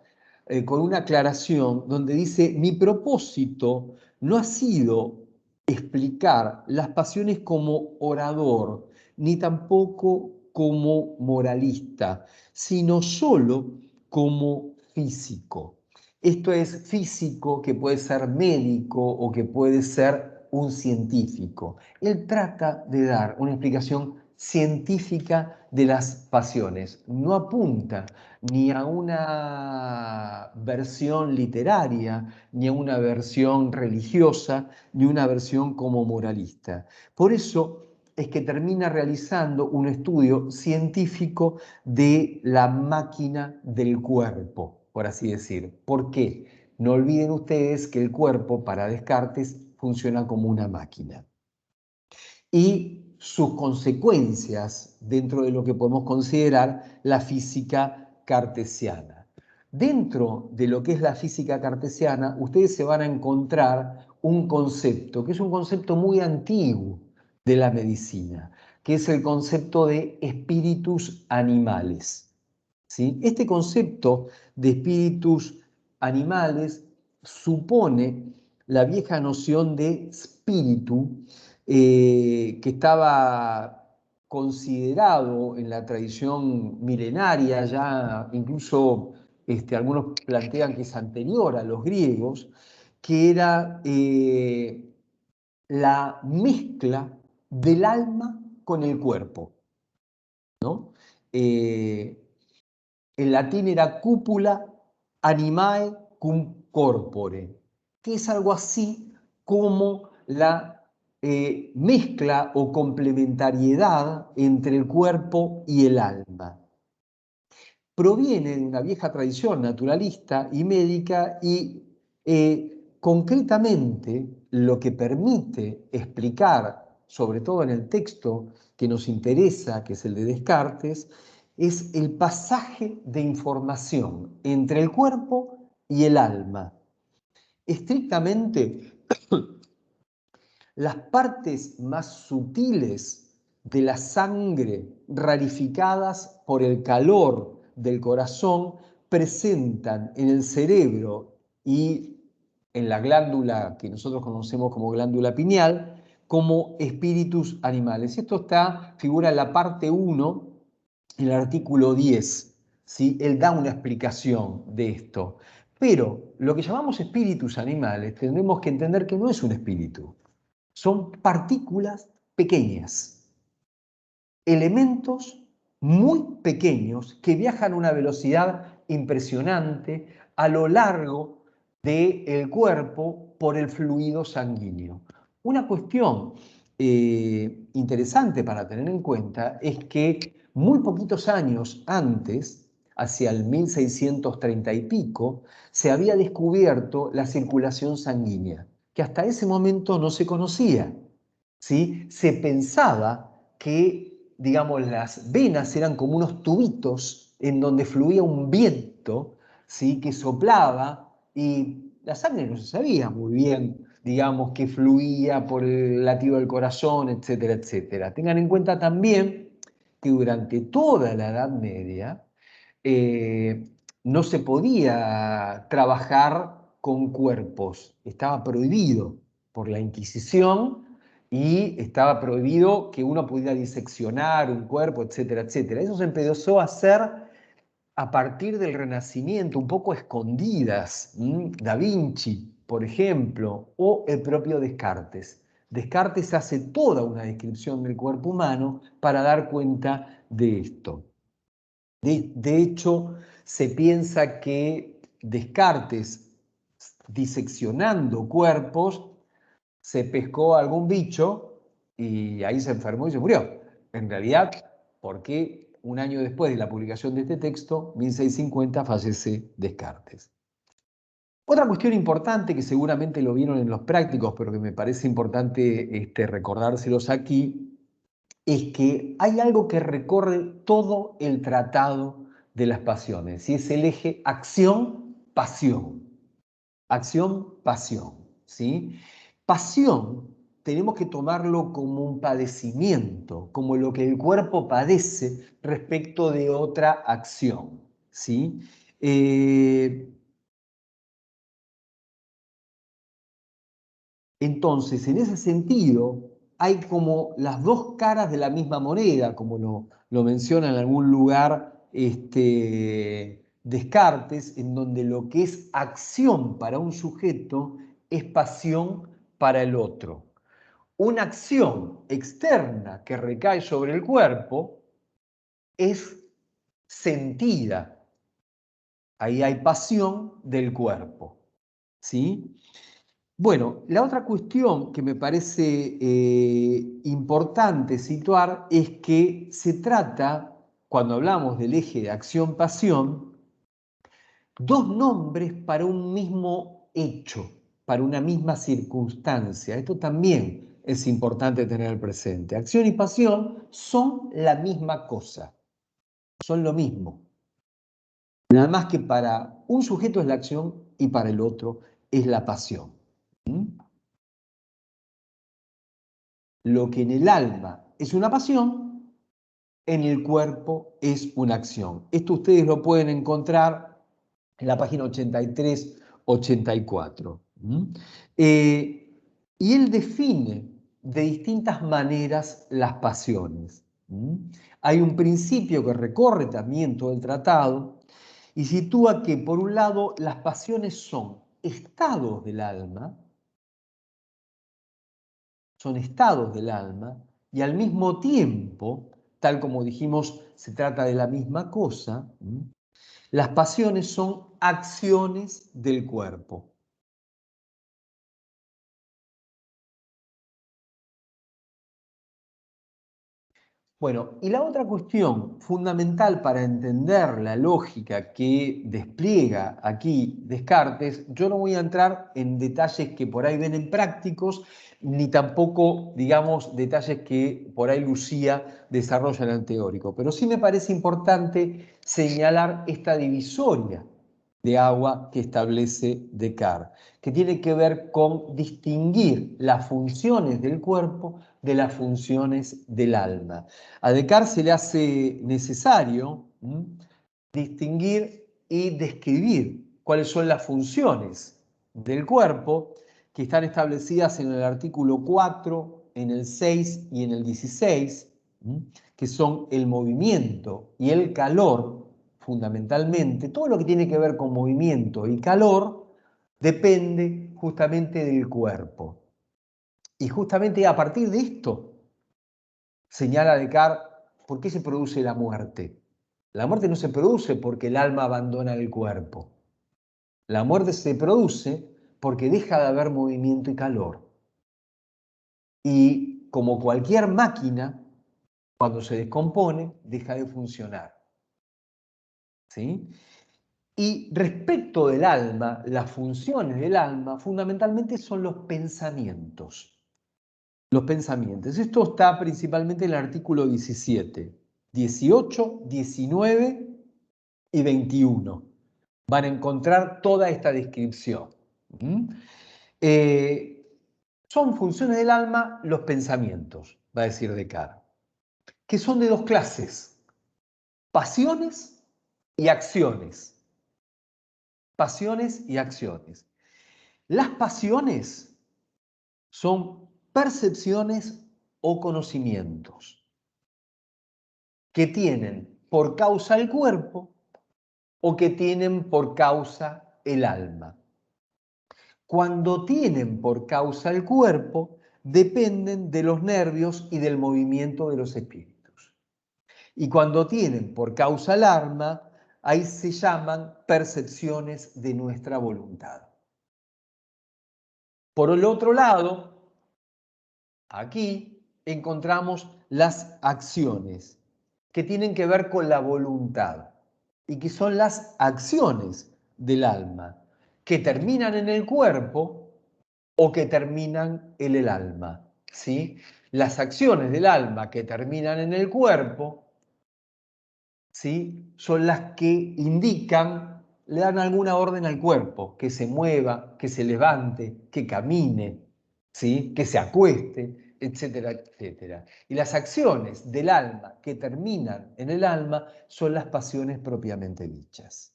con una aclaración donde dice: mi propósito no ha sido explicar las pasiones como orador, ni tampoco como moralista, sino solo como físico. Esto es físico, que puede ser médico o que puede ser un científico. Él trata de dar una explicación científica de las pasiones. No apunta ni a una versión literaria, ni a una versión religiosa, ni una versión como moralista. Por eso es que termina realizando un estudio científico de la máquina del cuerpo, por así decir. ¿Por qué? No olviden ustedes que el cuerpo, para Descartes, funciona como una máquina. Y sus consecuencias dentro de lo que podemos considerar la física cartesiana. Dentro de lo que es la física cartesiana, ustedes se van a encontrar un concepto, que es un concepto muy antiguo de la medicina. que es el concepto de espíritus animales. ¿Sí? Este concepto de espíritus animales supone la vieja noción de espíritu que estaba considerado en la tradición milenaria, ya incluso algunos plantean que es anterior a los griegos, que era la mezcla del alma con el cuerpo, ¿no? En latín era cúpula animae cum corpore, que es algo así como la mezcla o complementariedad entre el cuerpo y el alma. Proviene de una vieja tradición naturalista y médica y concretamente lo que permite explicar, sobre todo en el texto que nos interesa, que es el de Descartes, es el pasaje de información entre el cuerpo y el alma. Estrictamente, las partes más sutiles de la sangre, rarificadas por el calor del corazón, presentan en el cerebro y en la glándula que nosotros conocemos como glándula pineal, como espíritus animales. Esto figura en la parte 1, en el artículo 10. ¿Sí? Él da una explicación de esto. Pero lo que llamamos espíritus animales, tendremos que entender que no es un espíritu. Son partículas pequeñas, elementos muy pequeños que viajan a una velocidad impresionante a lo largo del cuerpo por el fluido sanguíneo. Una cuestión interesante para tener en cuenta es que muy poquitos años antes, hacia el 1630 y pico, se había descubierto la circulación sanguínea, que hasta ese momento no se conocía. ¿Sí? Se pensaba que, digamos, las venas eran como unos tubitos en donde fluía un viento, ¿sí? Que soplaba y la sangre no se sabía muy bien, digamos, que fluía por el latido del corazón, etcétera, etcétera. Tengan en cuenta también que durante toda la Edad Media no se podía trabajar con cuerpos, estaba prohibido por la Inquisición y estaba prohibido que uno pudiera diseccionar un cuerpo, etcétera, etcétera. Eso se empezó a hacer a partir del Renacimiento, un poco escondidas. Da Vinci, por ejemplo, o el propio Descartes. Descartes hace toda una descripción del cuerpo humano para dar cuenta de esto. De hecho, se piensa que Descartes, diseccionando cuerpos, se pescó a algún bicho y ahí se enfermó y se murió. En realidad, porque un año después de la publicación de este texto, 1650, fallece Descartes. Otra cuestión importante que seguramente lo vieron en los prácticos, pero que me parece importante recordárselos aquí, es que hay algo que recorre todo el tratado de las pasiones, y es el eje acción-pasión. Acción-pasión, ¿sí? Pasión tenemos que tomarlo como un padecimiento, como lo que el cuerpo padece respecto de otra acción, ¿sí? Entonces, en ese sentido, hay como las dos caras de la misma moneda, como lo menciona en algún lugar Descartes, en donde lo que es acción para un sujeto es pasión para el otro. Una acción externa que recae sobre el cuerpo es sentida. Ahí hay pasión del cuerpo, ¿sí? Bueno, la otra cuestión que me parece importante situar es que se trata, cuando hablamos del eje de acción-pasión, dos nombres para un mismo hecho, para una misma circunstancia. Esto también es importante tener presente. Acción y pasión son la misma cosa, son lo mismo. Nada más que para un sujeto es la acción y para el otro es la pasión. Lo que en el alma es una pasión, en el cuerpo es una acción. Esto ustedes lo pueden encontrar en la página 83-84. Y él define de distintas maneras las pasiones. Hay un principio que recorre también todo el tratado y sitúa que, por un lado, las pasiones son estados del alma, y al mismo tiempo, tal como dijimos, se trata de la misma cosa, las pasiones son acciones del cuerpo. Bueno, y la otra cuestión fundamental para entender la lógica que despliega aquí Descartes, yo no voy a entrar en detalles que por ahí ven prácticos, ni tampoco, digamos, detalles que por ahí Lucía desarrolla en el teórico, pero sí me parece importante señalar esta divisoria de agua que establece Descartes, que tiene que ver con distinguir las funciones del cuerpo de las funciones del alma. A Descartes se le hace necesario distinguir y describir cuáles son las funciones del cuerpo que están establecidas en el artículo 4, en el 6 y en el 16, que son el movimiento y el calor. Fundamentalmente, todo lo que tiene que ver con movimiento y calor depende justamente del cuerpo. Y justamente a partir de esto señala Descartes por qué se produce la muerte. La muerte no se produce porque el alma abandona el cuerpo. La muerte se produce porque deja de haber movimiento y calor. Y como cualquier máquina, cuando se descompone, deja de funcionar. ¿Sí? Y respecto del alma, las funciones del alma fundamentalmente son los pensamientos. Los pensamientos. Esto está principalmente en el artículo 17, 18, 19 y 21. Van a encontrar toda esta descripción. Son funciones del alma los pensamientos, va a decir Descartes, que son de dos clases, pasiones y acciones. Pasiones y acciones. Las pasiones son percepciones o conocimientos que tienen por causa el cuerpo o que tienen por causa el alma. Cuando tienen por causa el cuerpo, dependen de los nervios y del movimiento de los espíritus. Y cuando tienen por causa el alma, ahí se llaman percepciones de nuestra voluntad. Por el otro lado, aquí encontramos las acciones que tienen que ver con la voluntad y que son las acciones del alma que terminan en el cuerpo o que terminan en el alma. ¿Sí? Las acciones del alma que terminan en el cuerpo, ¿sí?, son las que indican, le dan alguna orden al cuerpo, que se mueva, que se levante, que camine, ¿sí?, que se acueste, etcétera, etcétera. Y las acciones del alma que terminan en el alma son las pasiones propiamente dichas.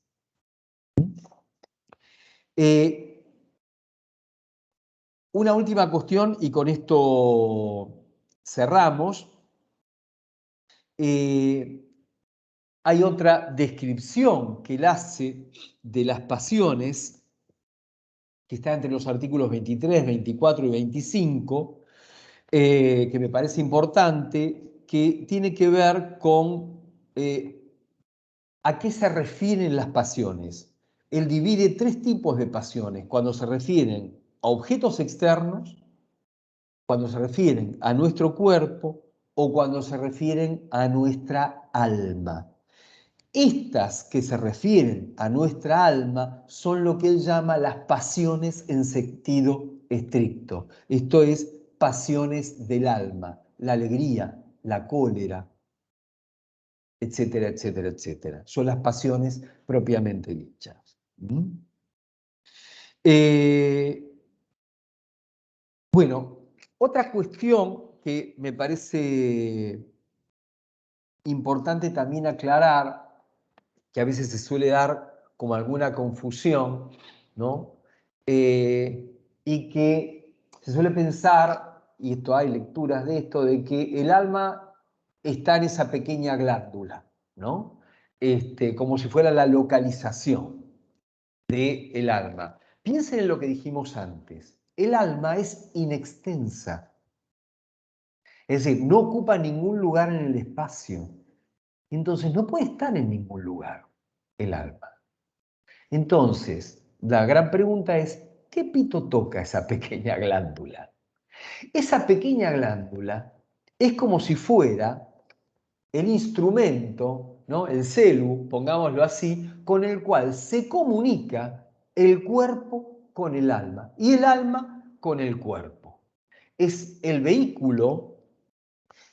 Una última cuestión y con esto cerramos. Hay otra descripción que él hace de las pasiones, que está entre los artículos 23, 24 y 25, que me parece importante, que tiene que ver con a qué se refieren las pasiones. Él divide tres tipos de pasiones, cuando se refieren a objetos externos, cuando se refieren a nuestro cuerpo o cuando se refieren a nuestra alma. Estas que se refieren a nuestra alma son lo que él llama las pasiones en sentido estricto. Esto es, pasiones del alma, la alegría, la cólera, etcétera, etcétera, etcétera. Son las pasiones propiamente dichas. Bueno, otra cuestión que me parece importante también aclarar, que a veces se suele dar como alguna confusión, ¿no? Y que se suele pensar, y esto hay lecturas de esto, de que el alma está en esa pequeña glándula, ¿no? Como si fuera la localización del alma. Piensen en lo que dijimos antes. El alma es inextensa. Es decir, no ocupa ningún lugar en el espacio. Entonces no puede estar en ningún lugar el alma. Entonces, la gran pregunta es, ¿qué pito toca esa pequeña glándula? Esa pequeña glándula es como si fuera el instrumento, ¿no? El celu, pongámoslo así, con el cual se comunica el cuerpo con el alma y el alma con el cuerpo. Es el vehículo.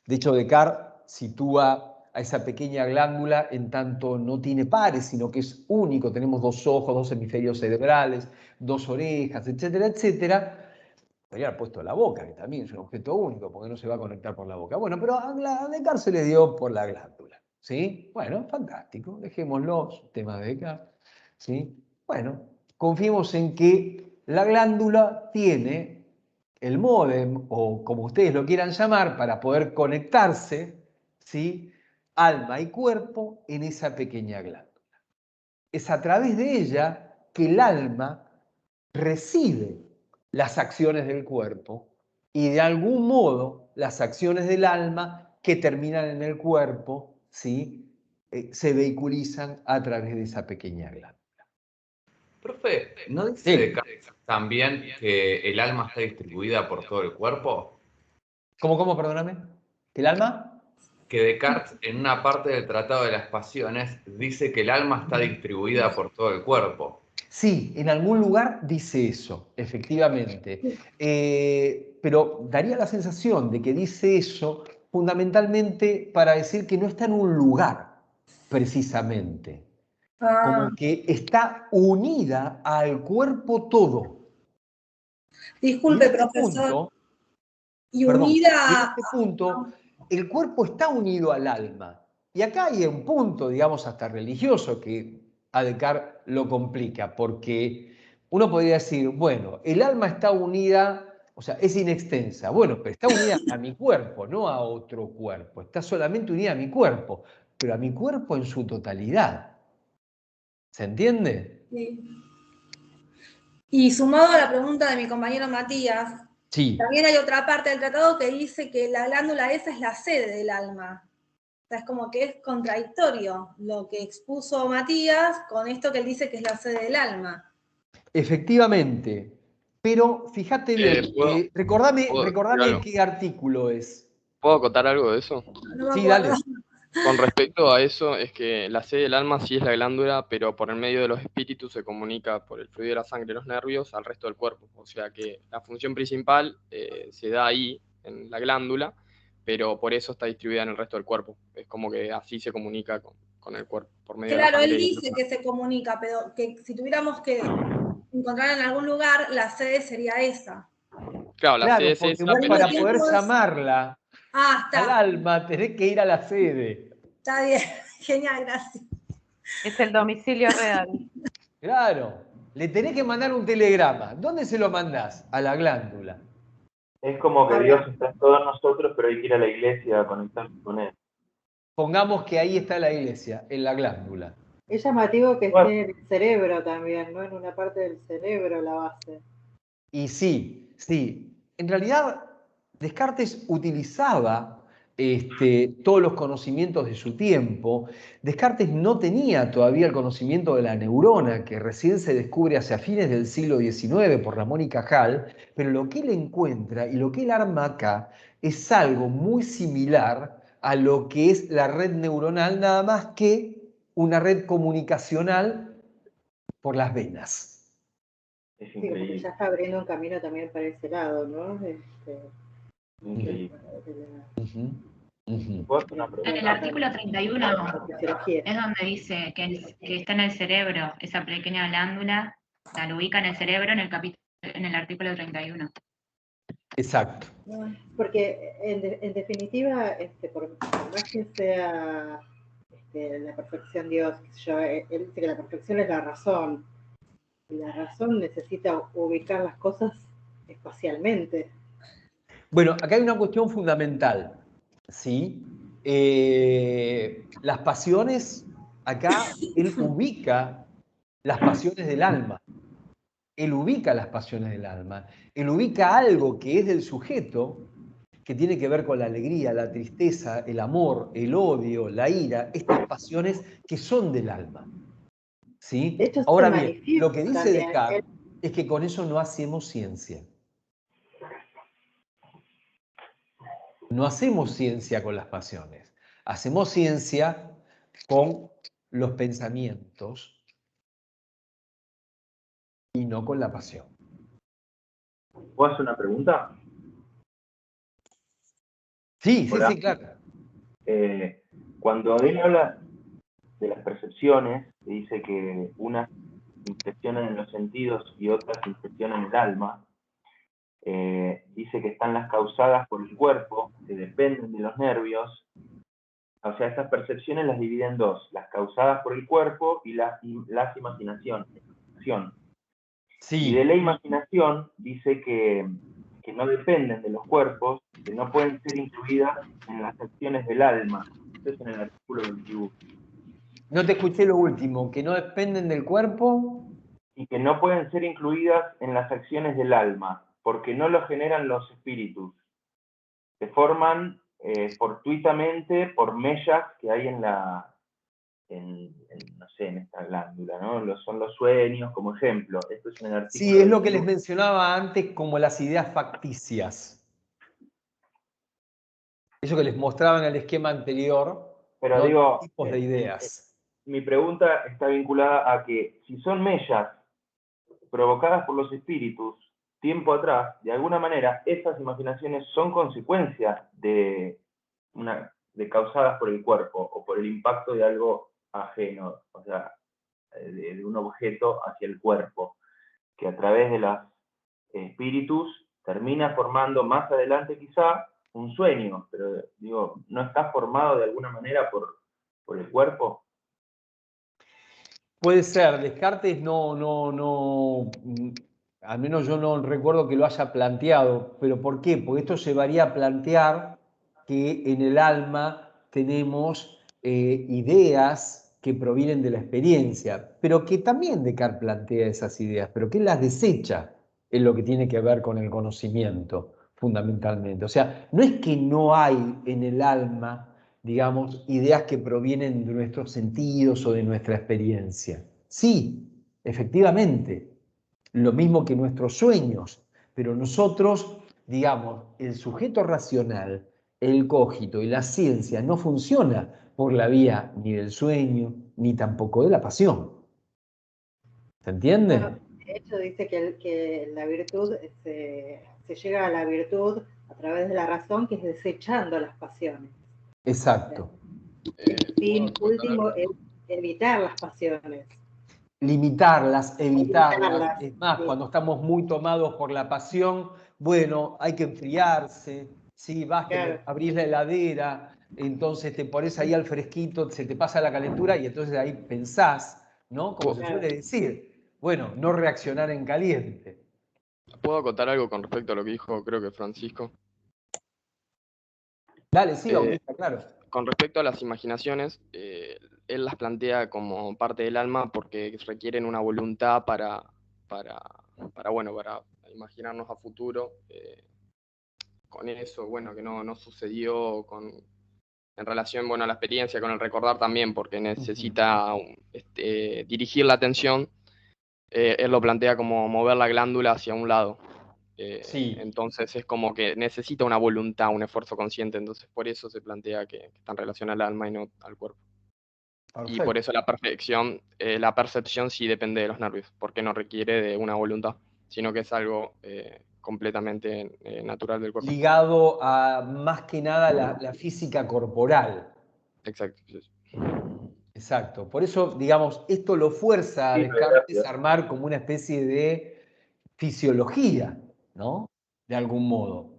De hecho, Descartes sitúa a esa pequeña glándula en tanto no tiene pares, sino que es único. Tenemos dos ojos, dos hemisferios cerebrales, dos orejas, etcétera, etcétera. Podría haber puesto la boca, que también es un objeto único, porque no se va a conectar por la boca. Bueno, pero a Descartes se le dio por la glándula. ¿Sí? Bueno, fantástico. Dejémoslo, tema de Descartes. ¿Sí? Bueno, confiemos en que la glándula tiene el módem, o como ustedes lo quieran llamar, para poder conectarse, ¿sí? Alma y cuerpo en esa pequeña glándula. Es a través de ella que el alma recibe las acciones del cuerpo y de algún modo las acciones del alma que terminan en el cuerpo, ¿sí? Se vehiculizan a través de esa pequeña glándula. Profe, ¿no dice Descartes también que el alma está distribuida por todo el cuerpo? ¿Cómo, perdóname? ¿El alma? Que Descartes, en una parte del Tratado de las Pasiones, dice que el alma está distribuida por todo el cuerpo. Sí, en algún lugar dice eso, efectivamente. Pero daría la sensación de que dice eso fundamentalmente para decir que no está en un lugar, precisamente. Como que está unida al cuerpo todo. Disculpe, Y en este profesor. punto, Y perdón, unida. en este punto, el cuerpo está unido al alma. Y acá hay un punto, digamos, hasta religioso que a Descartes lo complica, porque uno podría decir, bueno, el alma está unida, o sea, es inextensa. Bueno, pero está unida a mi cuerpo, no a otro cuerpo. Está solamente unida a mi cuerpo, pero a mi cuerpo en su totalidad. ¿Se entiende? Sí. Y sumado a la pregunta de mi compañero Matías, Sí. también hay otra parte del tratado que dice que la glándula esa es la sede del alma. O sea, es como que es contradictorio lo que expuso Matías con esto que él dice que es la sede del alma. Efectivamente. Pero fíjate bien, recordame qué artículo es. ¿Puedo acotar algo de eso? No me Sí, acuerdo. dale. Con respecto a eso, es que la sede del alma sí es la glándula, pero por el medio de los espíritus se comunica por el fluido de la sangre y los nervios al resto del cuerpo. O sea que la función principal se da ahí, en la glándula, pero por eso está distribuida en el resto del cuerpo. Es como que así se comunica con el cuerpo, por medio de la Claro, sangre. él dice que se comunica, pero que si tuviéramos que encontrar en algún lugar, la sede sería esa. Claro, la sede es porque esa, vos pero para poder llamarla al está. alma tenés que ir a la sede. Está bien, genial, gracias. Es el domicilio real. Claro, le tenés que mandar un telegrama. ¿Dónde se lo mandás? A la glándula. Es como que Dios está en todos nosotros, pero hay que ir a la iglesia a conectarse con Él. Pongamos que ahí está la iglesia, en la glándula. Es llamativo que esté en el cerebro también, ¿no? En una parte del cerebro la base. Y sí. En realidad, Descartes utilizaba todos los conocimientos de su tiempo. Descartes no tenía todavía el conocimiento de la neurona, que recién se descubre hacia fines del siglo XIX por Ramón y Cajal, pero lo que él encuentra y lo que él arma acá es algo muy similar a lo que es la red neuronal, nada más que una red comunicacional por las venas. Es Sí, como que ya está abriendo un camino también para ese lado, ¿no? Increíble. En el artículo 31 es donde dice que está en el cerebro, esa pequeña glándula, la ubica en el cerebro en el artículo 31. Exacto. Porque en definitiva, por más que sea la perfección Dios, qué sé yo, él dice que la perfección es la razón, y la razón necesita ubicar las cosas espacialmente. Bueno, acá hay una cuestión fundamental, ¿sí? Las pasiones, acá él ubica las pasiones del alma. Él ubica las pasiones del alma. Él ubica algo que es del sujeto, que tiene que ver con la alegría, la tristeza, el amor, el odio, la ira, estas pasiones que son del alma. ¿Sí? De hecho, se Ahora bien, lo que manifiesta dice también. Descartes es que con eso no hacemos ciencia. No hacemos ciencia con las pasiones. Hacemos ciencia con los pensamientos y no con la pasión. ¿Puedo hacer una pregunta? Sí, Hola. sí, claro. Cuando él habla de las percepciones, dice que unas impresionan en los sentidos y otras impresionan el alma. Dice que están las causadas por el cuerpo, que dependen de los nervios. O sea, estas percepciones las divide en dos, las causadas por el cuerpo y las imaginaciones. Sí. Y de la imaginación dice que no dependen de los cuerpos, que no pueden ser incluidas en las acciones del alma. Esto es en el artículo 21. No te escuché lo último, que no dependen del cuerpo. Y que no pueden ser incluidas en las acciones del alma, porque no lo generan los espíritus. Se forman fortuitamente por mellas que hay en no sé, en esta glándula, ¿no? Son los sueños, como ejemplo. Esto es en el artículo. Sí, es lo que les mencionaba antes como las ideas facticias. Eso que les mostraba en el esquema anterior, pero ¿no? digo, Tipos de ideas. Mi pregunta está vinculada a que si son mellas provocadas por los espíritus tiempo atrás, de alguna manera esas imaginaciones son consecuencias de causadas por el cuerpo o por el impacto de algo ajeno, o sea, de un objeto hacia el cuerpo, que a través de los espíritus termina formando más adelante quizá un sueño, pero digo, ¿no está formado de alguna manera por el cuerpo? Puede ser, Descartes al menos yo no recuerdo que lo haya planteado, pero ¿por qué? Porque esto llevaría a plantear que en el alma tenemos ideas que provienen de la experiencia, pero que también Descartes plantea esas ideas, pero que él las desecha en lo que tiene que ver con el conocimiento, fundamentalmente. O sea, no es que no hay en el alma, digamos, ideas que provienen de nuestros sentidos o de nuestra experiencia. Sí, efectivamente, lo mismo que nuestros sueños, pero nosotros, digamos, el sujeto racional, el cogito y la ciencia no funciona por la vía ni del sueño, ni tampoco de la pasión. ¿Se entiende? Bueno, de hecho dice que la virtud se llega a la virtud a través de la razón, que es desechando las pasiones. Exacto. El fin último es evitar las pasiones. Limitarlas, evitarlas. Es más, sí. cuando estamos muy tomados por la pasión, bueno, hay que enfriarse, ¿sí? Vas, Claro. abrís la heladera, entonces te pones ahí al fresquito, se te pasa la calentura y entonces ahí pensás, ¿no? Como se suele decir, bueno, no reaccionar en caliente. ¿Puedo acotar algo con respecto a lo que dijo, creo que Francisco? Dale, sí, Bautista, claro. Con respecto a las imaginaciones, él las plantea como parte del alma porque requieren una voluntad para imaginarnos a futuro. Con eso, bueno, que no sucedió en relación, bueno, a la experiencia, con el recordar también, porque necesita dirigir la atención. Él lo plantea como mover la glándula hacia un lado. Sí. Entonces es como que necesita una voluntad, un esfuerzo consciente, entonces por eso se plantea que está en relación al alma y no al cuerpo. Perfecto. Y por eso la percepción sí depende de los nervios, porque no requiere de una voluntad, sino que es algo completamente natural del cuerpo. Ligado a más que nada la física corporal. Exacto. Exacto. Por eso, digamos, esto lo fuerza a Descartes a armar como una especie de fisiología, ¿no? de algún modo.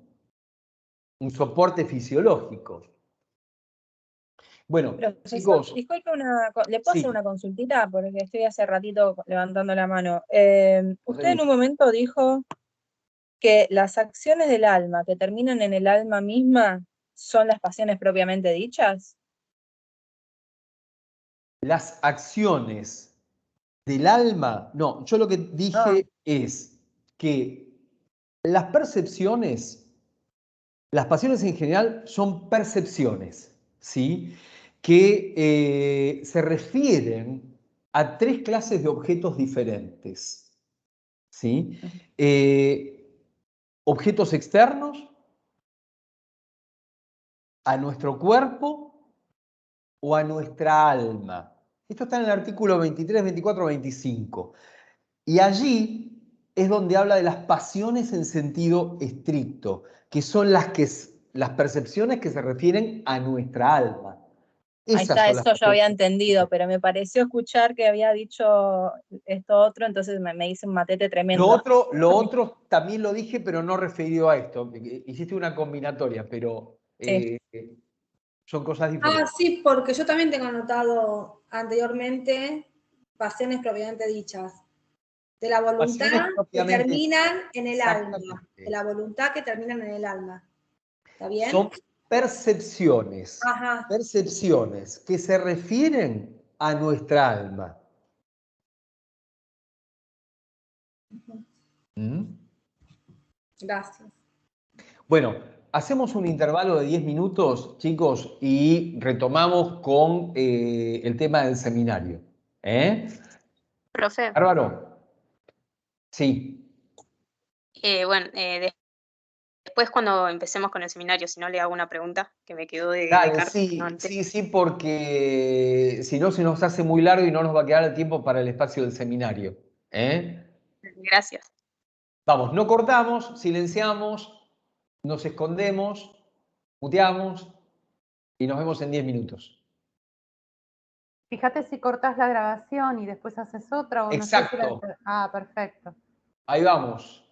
Un soporte fisiológico. Bueno, Profesor, chicos, disculpe, ¿le puedo hacer sí, una consultita? Porque estoy hace ratito levantando la mano. Usted en un momento dijo que las acciones del alma que terminan en el alma misma son las pasiones propiamente dichas. las acciones del alma, no, yo lo que dije es que las percepciones, las pasiones en general son percepciones, ¿sí? Que se refieren a 3 clases de objetos diferentes, ¿sí? Objetos externos a nuestro cuerpo o a nuestra alma. Esto está en el artículo 23, 24, 25. Y allí es donde habla de las pasiones en sentido estricto, que son las percepciones que se refieren a nuestra alma. Ahí Esas está, son las eso yo había pasiones. entendido, pero me pareció escuchar que había dicho esto otro, entonces me hice un matete tremendo. Lo otro también lo dije, pero no referido a esto. Hiciste una combinatoria, pero Sí. son cosas Ah, diferentes. sí, porque yo también tengo anotado anteriormente pasiones propiamente dichas. De la voluntad Pasiones que propiamente terminan en el alma. exactamente. De la voluntad que terminan en el alma. ¿Está bien? Son percepciones, Ajá. percepciones que se refieren a nuestra alma. ¿Mm? Gracias. Bueno, hacemos un intervalo de 10 minutos, chicos, y retomamos con el tema del seminario. Profe, Bárbaro. Sí. bueno, después cuando empecemos con el seminario, si no le hago una pregunta que me quedó de Dale, carta. sí, porque si no se nos hace muy largo y no nos va a quedar el tiempo para el espacio del seminario. Gracias. Vamos, no cortamos, silenciamos, nos escondemos, muteamos y nos vemos en 10 minutos. Fíjate si cortás la grabación y después haces otra o no sé si Exacto. Ah, perfecto. Ahí vamos.